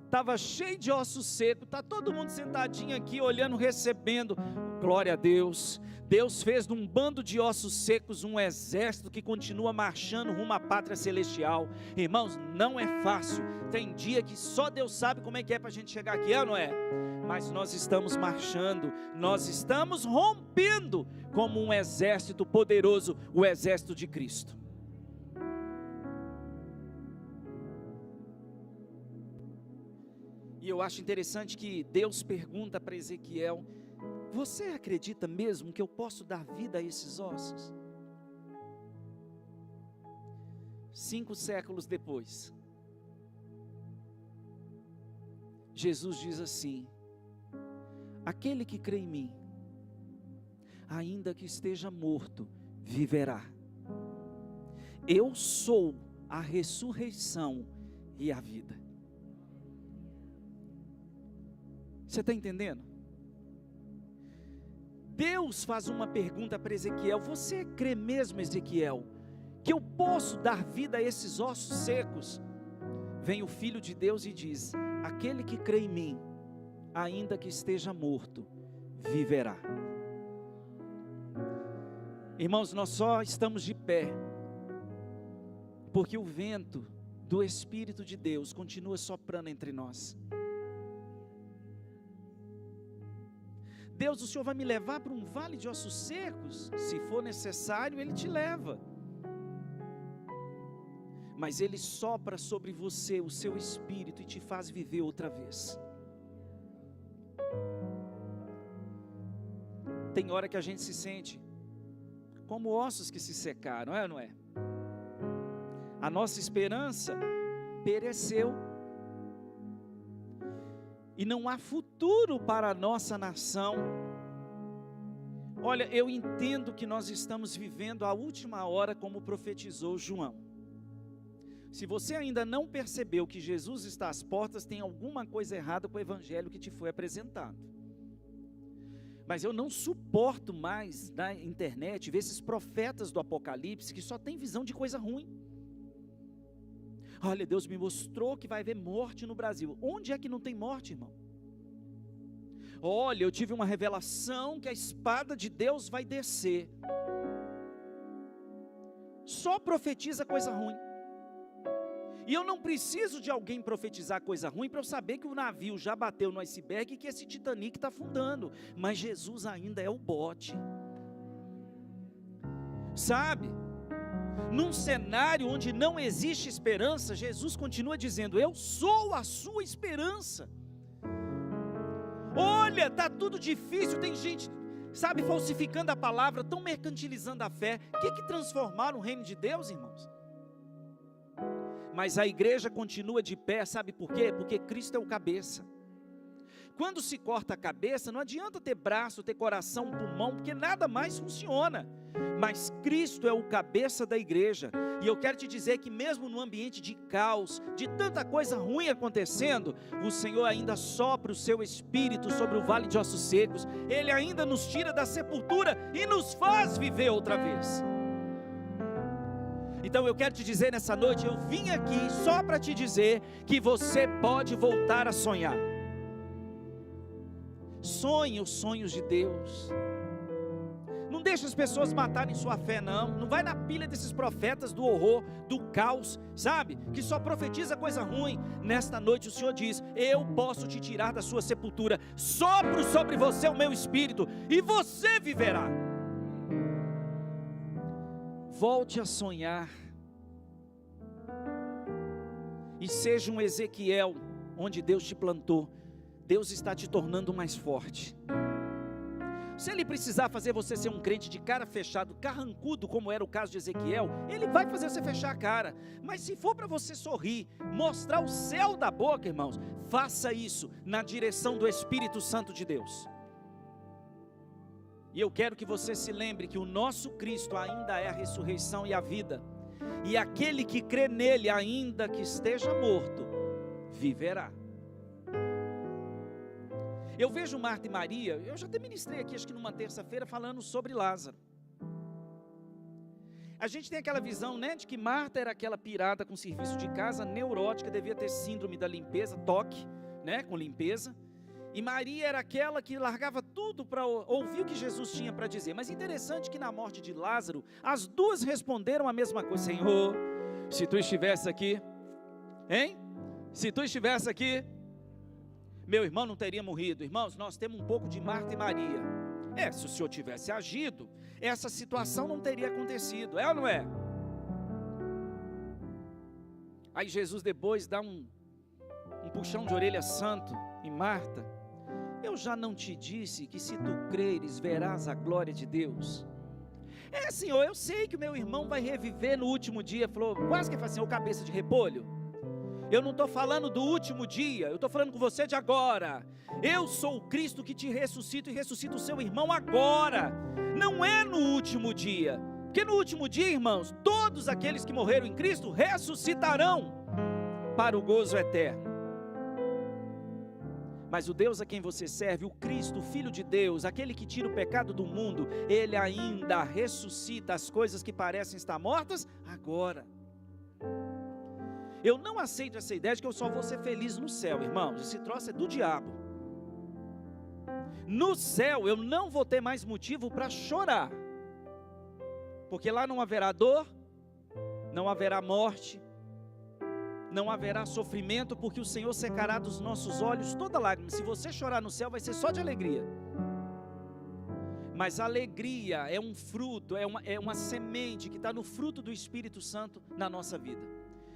Estava cheio de ossos secos, está todo mundo sentadinho aqui, olhando, recebendo, glória a Deus. Deus fez de um bando de ossos secos um exército que continua marchando rumo à pátria celestial. Irmãos, não é fácil, tem dia que só Deus sabe como é que é para a gente chegar aqui, não é? Mas nós estamos marchando, nós estamos rompendo como um exército poderoso, o exército de Cristo. E eu acho interessante que Deus pergunta para Ezequiel: você acredita mesmo que eu posso dar vida a esses ossos? 5 séculos depois, Jesus diz assim: aquele que crê em mim, ainda que esteja morto, viverá. Eu sou a ressurreição e a vida. Você está entendendo? Deus faz uma pergunta para Ezequiel: você crê mesmo, Ezequiel, que eu posso dar vida a esses ossos secos? Vem o Filho de Deus e diz: aquele que crê em mim, ainda que esteja morto, viverá. Irmãos, nós só estamos de pé porque o vento do Espírito de Deus continua soprando entre nós. Deus, o Senhor vai me levar para um vale de ossos secos? Se for necessário, Ele te leva. Mas Ele sopra sobre você o seu Espírito e te faz viver outra vez. Tem hora que a gente se sente como ossos que se secaram, é ou não é? A nossa esperança pereceu. E não há futuro para a nossa nação. Olha, eu entendo que nós estamos vivendo a última hora, como profetizou João. Se você ainda não percebeu que Jesus está às portas, tem alguma coisa errada com o evangelho que te foi apresentado. Mas eu não suporto mais na internet ver esses profetas do Apocalipse que só tem visão de coisa ruim. Olha, Deus me mostrou que vai haver morte no Brasil. Onde é que não tem morte, irmão? Olha, eu tive uma revelação que a espada de Deus vai descer. Só profetiza coisa ruim. E eu não preciso de alguém profetizar coisa ruim para eu saber que o navio já bateu no iceberg e que esse Titanic está afundando. Mas Jesus ainda é o bote. Sabe? Num cenário onde não existe esperança, Jesus continua dizendo: eu sou a sua esperança. Olha, está tudo difícil, tem gente, sabe, falsificando a palavra, estão mercantilizando a fé. O que transformaram o reino de Deus, irmãos? mas a igreja continua de pé, sabe por quê? Porque Cristo é o cabeça. Quando se corta a cabeça, não adianta ter braço, ter coração, pulmão, porque nada mais funciona. Mas Cristo é o cabeça da igreja. E eu quero te dizer que mesmo no ambiente de caos, de tanta coisa ruim acontecendo, o Senhor ainda sopra o seu Espírito sobre o vale de ossos secos. Ele ainda nos tira da sepultura e nos faz viver outra vez. Então eu quero te dizer nessa noite, eu vim aqui só para te dizer que você pode voltar a sonhar. Sonhe os sonhos de Deus. Não deixe as pessoas matarem sua fé, não. Não vai na pilha desses profetas do horror, do caos, sabe? Que só profetiza coisa ruim. Nesta noite o Senhor diz: eu posso te tirar da sua sepultura. Sopro sobre você o meu Espírito e você viverá. Volte a sonhar. E seja um Ezequiel onde Deus te plantou. Deus está te tornando mais forte. Se Ele precisar fazer você ser um crente de cara fechado, carrancudo, como era o caso de Ezequiel, Ele vai fazer você fechar a cara. Mas se for para você sorrir, mostrar o céu da boca, irmãos, faça isso na direção do Espírito Santo de Deus. E eu quero que você se lembre que o nosso Cristo ainda é a ressurreição e a vida. E aquele que crê nele, ainda que esteja morto, viverá. Eu vejo Marta e Maria, eu já até ministrei aqui, acho que numa terça-feira, falando sobre Lázaro. A gente tem aquela visão, né, de que Marta era aquela pirada com serviço de casa, neurótica, devia ter síndrome da limpeza, toque, né, com limpeza. E Maria era aquela que largava tudo para ouvir o que Jesus tinha para dizer. Mas interessante que na morte de Lázaro, as duas responderam a mesma coisa: Senhor, se tu estivesse aqui, hein? Se tu estivesse aqui, meu irmão não teria morrido. Irmãos, nós temos um pouco de Marta e Maria. Se o Senhor tivesse agido, essa situação não teria acontecido, é ou não é? Aí Jesus depois dá um puxão de orelha santo em Marta: eu já não te disse que se tu creres verás a glória de Deus? Senhor, eu sei que o meu irmão vai reviver no último dia. Falou, quase que fala assim, ô cabeça de repolho. Eu não estou falando do último dia, eu estou falando com você de agora. Eu sou o Cristo que te ressuscita e ressuscita o seu irmão agora. Não é no último dia, porque no último dia, irmãos, todos aqueles que morreram em Cristo ressuscitarão para o gozo eterno. Mas o Deus a quem você serve, o Cristo, o Filho de Deus, aquele que tira o pecado do mundo, Ele ainda ressuscita as coisas que parecem estar mortas agora. Eu não aceito essa ideia de que eu só vou ser feliz no céu, irmãos. Esse troço é do diabo. No céu eu não vou ter mais motivo para chorar, porque lá não haverá dor, não haverá morte, não haverá sofrimento, porque o Senhor secará dos nossos olhos toda lágrima. Se você chorar no céu, vai ser só de alegria. Mas a alegria é um fruto, é uma semente que está no fruto do Espírito Santo na nossa vida.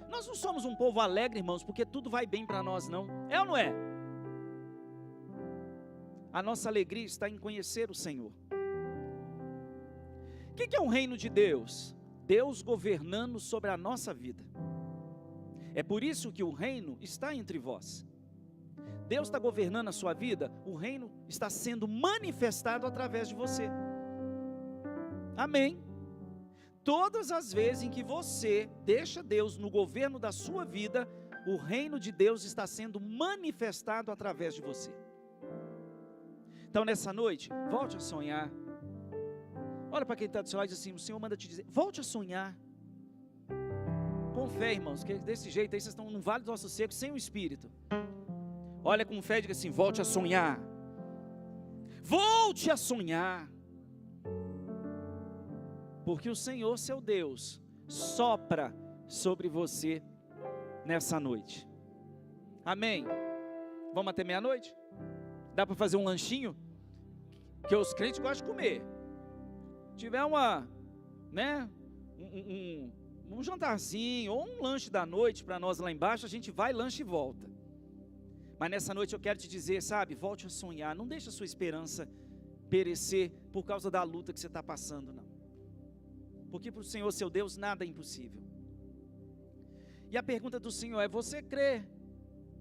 Nós não somos um povo alegre, irmãos, porque tudo vai bem para nós, não. É ou não é? A nossa alegria está em conhecer o Senhor. O que é o reino de Deus? Deus governando sobre a nossa vida. É por isso que o reino está entre vós. Deus está governando a sua vida, o reino está sendo manifestado através de você. Amém? Todas as vezes em que você deixa Deus no governo da sua vida, o reino de Deus está sendo manifestado através de você. Então nessa noite, volte a sonhar. Olha para quem está do seu lado e diz assim: o Senhor manda te dizer, volte a sonhar. Com fé, irmãos, que desse jeito aí vocês estão no vale dos ossos secos sem o Espírito. Olha com fé e diga assim: volte a sonhar. Volte a sonhar. Porque o Senhor, seu Deus, sopra sobre você nessa noite. Amém? Vamos até meia-noite? Dá para fazer um lanchinho? Que os crentes gostam de comer. Tiver um jantarzinho ou um lanche da noite para nós lá embaixo, a gente vai, lanche e volta. Mas nessa noite eu quero te dizer, sabe, volte a sonhar. Não deixe a sua esperança perecer por causa da luta que você está passando, não. Porque para o Senhor, seu Deus, nada é impossível. E a pergunta do Senhor é: você crê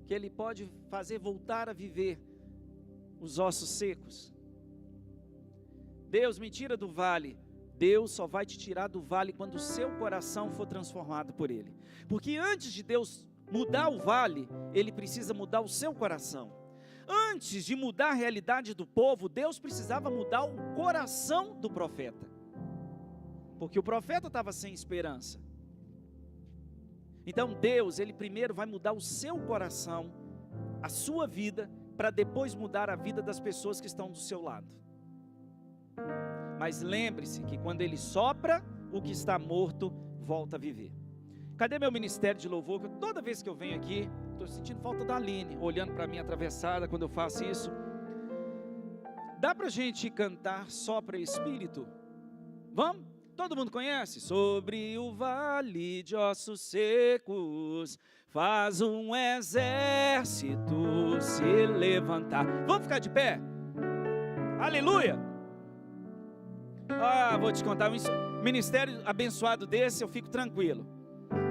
que Ele pode fazer voltar a viver os ossos secos? Deus me tira do vale. Deus só vai te tirar do vale quando o seu coração for transformado por Ele. Porque antes de Deus mudar o vale, Ele precisa mudar o seu coração. Antes de mudar a realidade do povo, Deus precisava mudar o coração do profeta. Porque o profeta estava sem esperança. Então Deus, Ele primeiro vai mudar o seu coração, a sua vida, para depois mudar a vida das pessoas que estão do seu lado. Mas lembre-se que quando Ele sopra, o que está morto volta a viver. Cadê meu ministério de louvor? Toda vez que eu venho aqui, estou sentindo falta da Aline, olhando para mim atravessada quando eu faço isso. Dá para a gente cantar Sopra Espírito? Vamos? Todo mundo conhece? Sobre o vale de ossos secos, faz um exército se levantar. Vamos ficar de pé? Aleluia! Vou te contar, um ministério abençoado desse, eu fico tranquilo.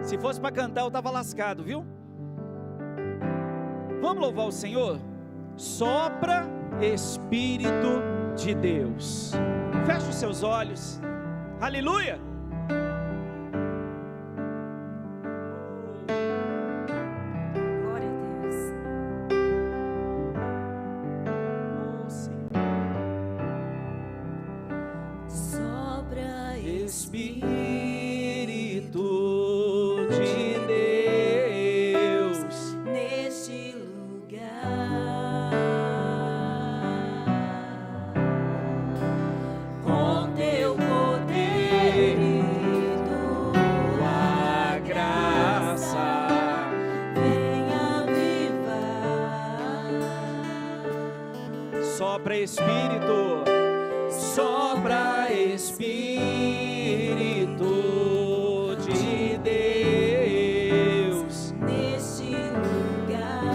Se fosse para cantar, eu estava lascado, viu? Vamos louvar o Senhor? Sopra Espírito de Deus. Feche os seus olhos. Aleluia! Glória a Deus. Oh, Senhor. Sopra Espírito de Deus neste lugar, com teu poder e tua graça, venha avivar. Sopra Espírito, sopra Espírito de Deus Neste lugar,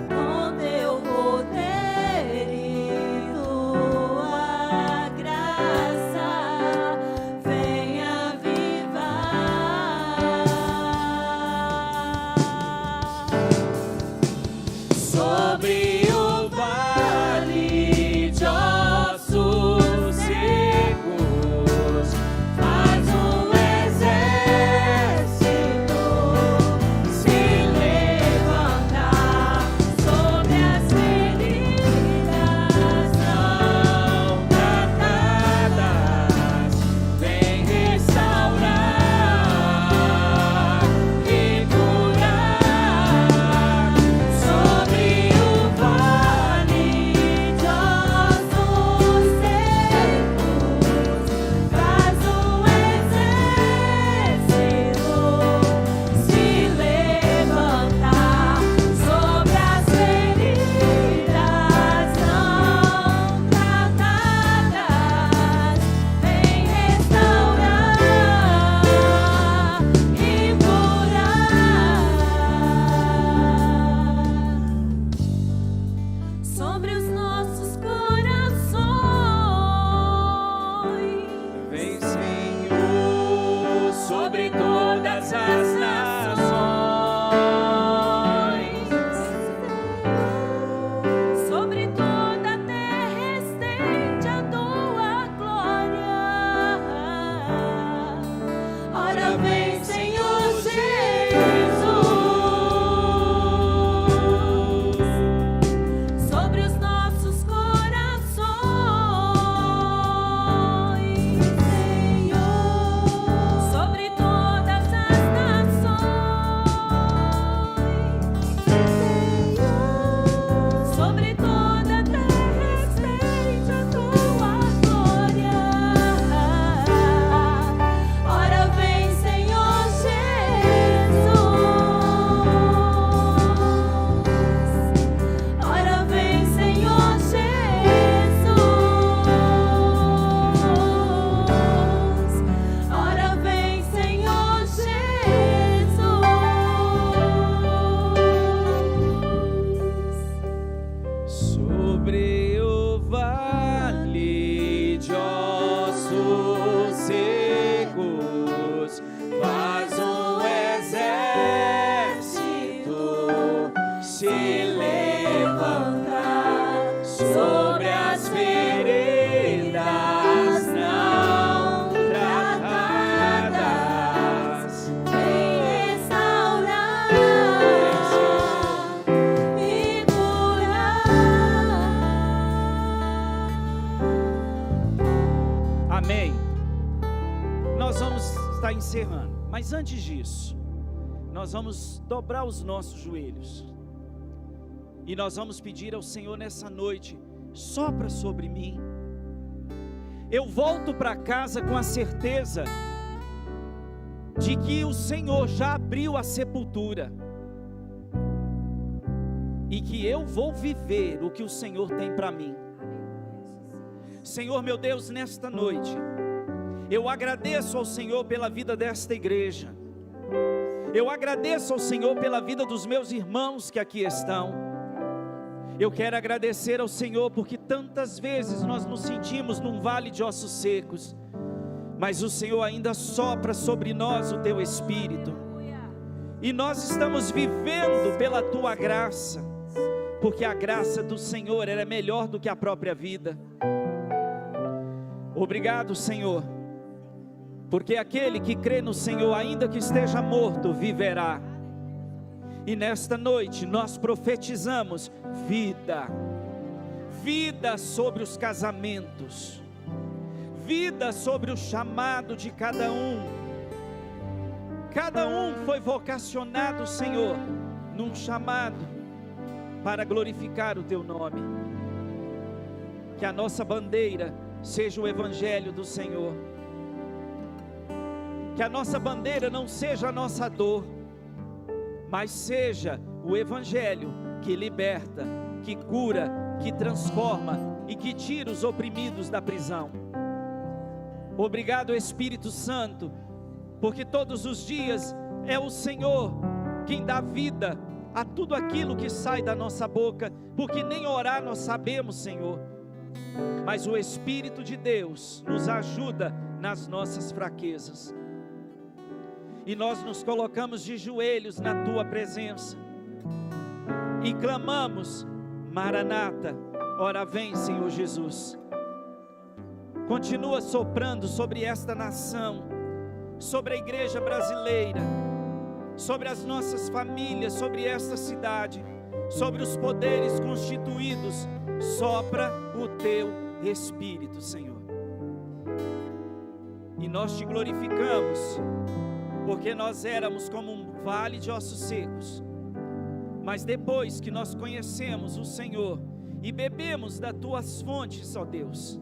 com teu poder e tua graça, venha avivar. Sobre o vale de ossos secos, se levantar sobre as veredas não tratadas, vem restaurar e curar. Amém. Nós vamos estar encerrando, mas antes disso, nós vamos dobrar os nossos joelhos e nós vamos pedir ao Senhor nessa noite: sopra sobre mim. Eu volto para casa com a certeza de que o Senhor já abriu a sepultura e que eu vou viver o que o Senhor tem para mim. Senhor meu Deus, nesta noite eu agradeço ao Senhor pela vida desta igreja. Eu agradeço ao Senhor pela vida dos meus irmãos que aqui estão. Eu quero agradecer ao Senhor porque tantas vezes nós nos sentimos num vale de ossos secos, mas o Senhor ainda sopra sobre nós o Teu Espírito, e nós estamos vivendo pela Tua graça, porque a graça do Senhor ela é melhor do que a própria vida. Obrigado, Senhor, porque aquele que crê no Senhor, ainda que esteja morto, viverá. E nesta noite nós profetizamos vida, vida sobre os casamentos, vida sobre o chamado de cada um. Cada um foi vocacionado, Senhor, num chamado para glorificar o Teu nome. Que a nossa bandeira seja o Evangelho do Senhor. Que a nossa bandeira não seja a nossa dor, mas seja o Evangelho que liberta, que cura, que transforma e que tira os oprimidos da prisão. Obrigado, Espírito Santo, porque todos os dias é o Senhor quem dá vida a tudo aquilo que sai da nossa boca, porque nem orar nós sabemos, Senhor, mas o Espírito de Deus nos ajuda nas nossas fraquezas. E nós nos colocamos de joelhos na Tua presença e clamamos: Maranata, ora vem, Senhor Jesus. Continua soprando sobre esta nação, sobre a igreja brasileira, sobre as nossas famílias, sobre esta cidade, sobre os poderes constituídos. Sopra o Teu Espírito, Senhor. E nós Te glorificamos, porque nós éramos como um vale de ossos secos, mas depois que nós conhecemos o Senhor e bebemos das Tuas fontes, ó Deus,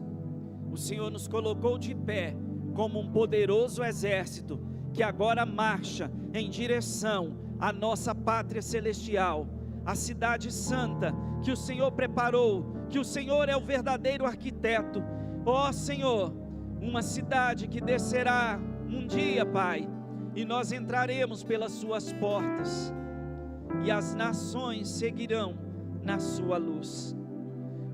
o Senhor nos colocou de pé como um poderoso exército que agora marcha em direção à nossa pátria celestial, a cidade santa que o Senhor preparou, que o Senhor é o verdadeiro arquiteto. Ó Senhor, uma cidade que descerá um dia, Pai, e nós entraremos pelas suas portas, e as nações seguirão na sua luz.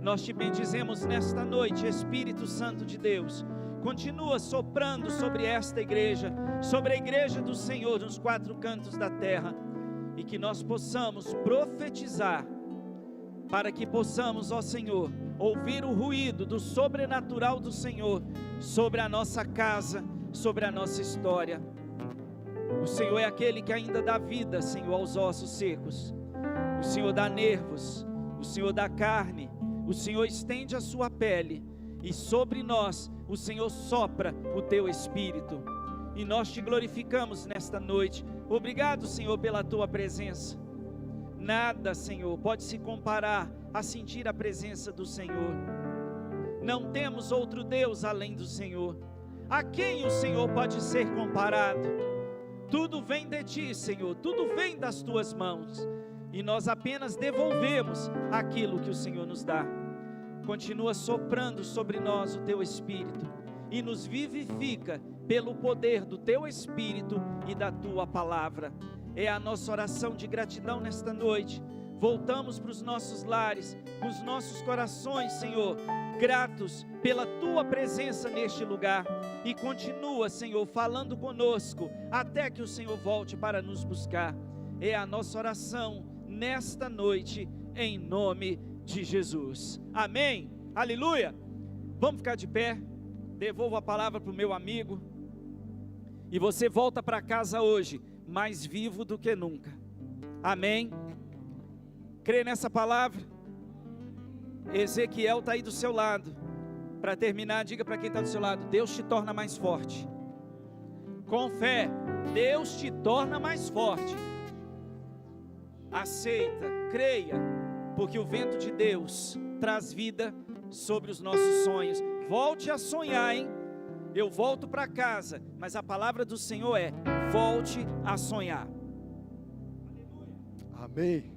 Nós Te bendizemos nesta noite, Espírito Santo de Deus. Continua soprando sobre esta igreja, sobre a igreja do Senhor nos quatro cantos da terra, e que nós possamos profetizar, para que possamos, ó Senhor, ouvir o ruído do sobrenatural do Senhor sobre a nossa casa, sobre a nossa história. O Senhor é aquele que ainda dá vida, Senhor, aos ossos secos. O Senhor dá nervos, o Senhor dá carne, o Senhor estende a sua pele, e sobre nós o Senhor sopra o Teu Espírito. E nós Te glorificamos nesta noite. Obrigado, Senhor, pela Tua presença. Nada, Senhor, pode se comparar a sentir a presença do Senhor. Não temos outro Deus além do Senhor. A quem o Senhor pode ser comparado? Tudo vem de Ti, Senhor, tudo vem das Tuas mãos, e nós apenas devolvemos aquilo que o Senhor nos dá. Continua soprando sobre nós o Teu Espírito, e nos vivifica pelo poder do Teu Espírito e da Tua palavra. É a nossa oração de gratidão nesta noite. Voltamos para os nossos lares, com os nossos corações, Senhor, gratos pela Tua presença neste lugar, e continua, Senhor, falando conosco, até que o Senhor volte para nos buscar. É a nossa oração nesta noite, em nome de Jesus. Amém. Aleluia. Vamos ficar de pé. Devolvo a palavra para o meu amigo. E você volta para casa hoje, mais vivo do que nunca. Amém. Crê nessa palavra? Ezequiel está aí do seu lado. Para terminar, diga para quem está do seu lado: Deus te torna mais forte. Com fé, Deus te torna mais forte. Aceita, creia, porque o vento de Deus traz vida sobre os nossos sonhos. Volte a sonhar, hein? Eu volto para casa, mas a palavra do Senhor é: volte a sonhar. Amém.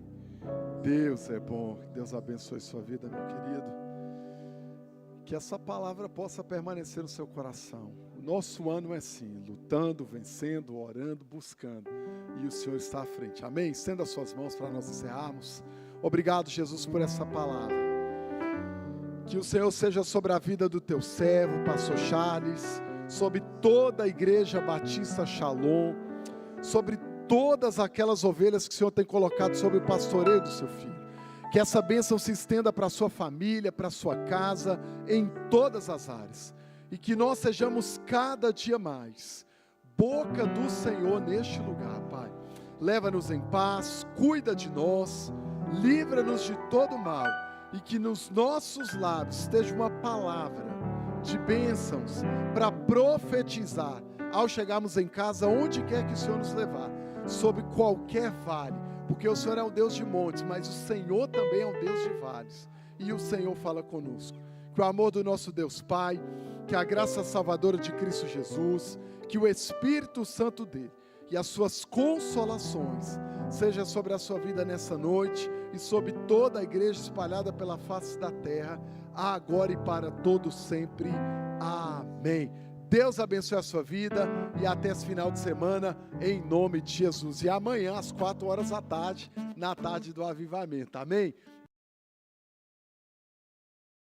Deus é bom. Deus abençoe sua vida, meu querido. Que essa palavra possa permanecer no seu coração. O nosso ano é assim: lutando, vencendo, orando, buscando. E o Senhor está à frente. Amém? Estenda as suas mãos para nós encerrarmos. Obrigado, Jesus, por essa palavra. Que o Senhor seja sobre a vida do teu servo, pastor Charles, sobre toda a igreja Batista Shalom, sobre todas aquelas ovelhas que o Senhor tem colocado sobre o pastoreio do seu filho. Que essa bênção se estenda para a sua família, para a sua casa, em todas as áreas. E que nós sejamos cada dia mais boca do Senhor neste lugar, Pai. Leva-nos em paz, cuida de nós, livra-nos de todo mal. E que nos nossos lábios esteja uma palavra de bênçãos para profetizar ao chegarmos em casa, onde quer que o Senhor nos levar, sobre qualquer vale, porque o Senhor é um Deus de montes, mas o Senhor também é um Deus de vales, e o Senhor fala conosco. Que o amor do nosso Deus Pai, que a graça salvadora de Cristo Jesus, que o Espírito Santo dele e as suas consolações seja sobre a sua vida nessa noite e sobre toda a igreja espalhada pela face da terra, agora e para todo sempre. Amém. Deus abençoe a sua vida e até esse final de semana, em nome de Jesus. E amanhã às 4 horas da tarde, na tarde do avivamento. Amém?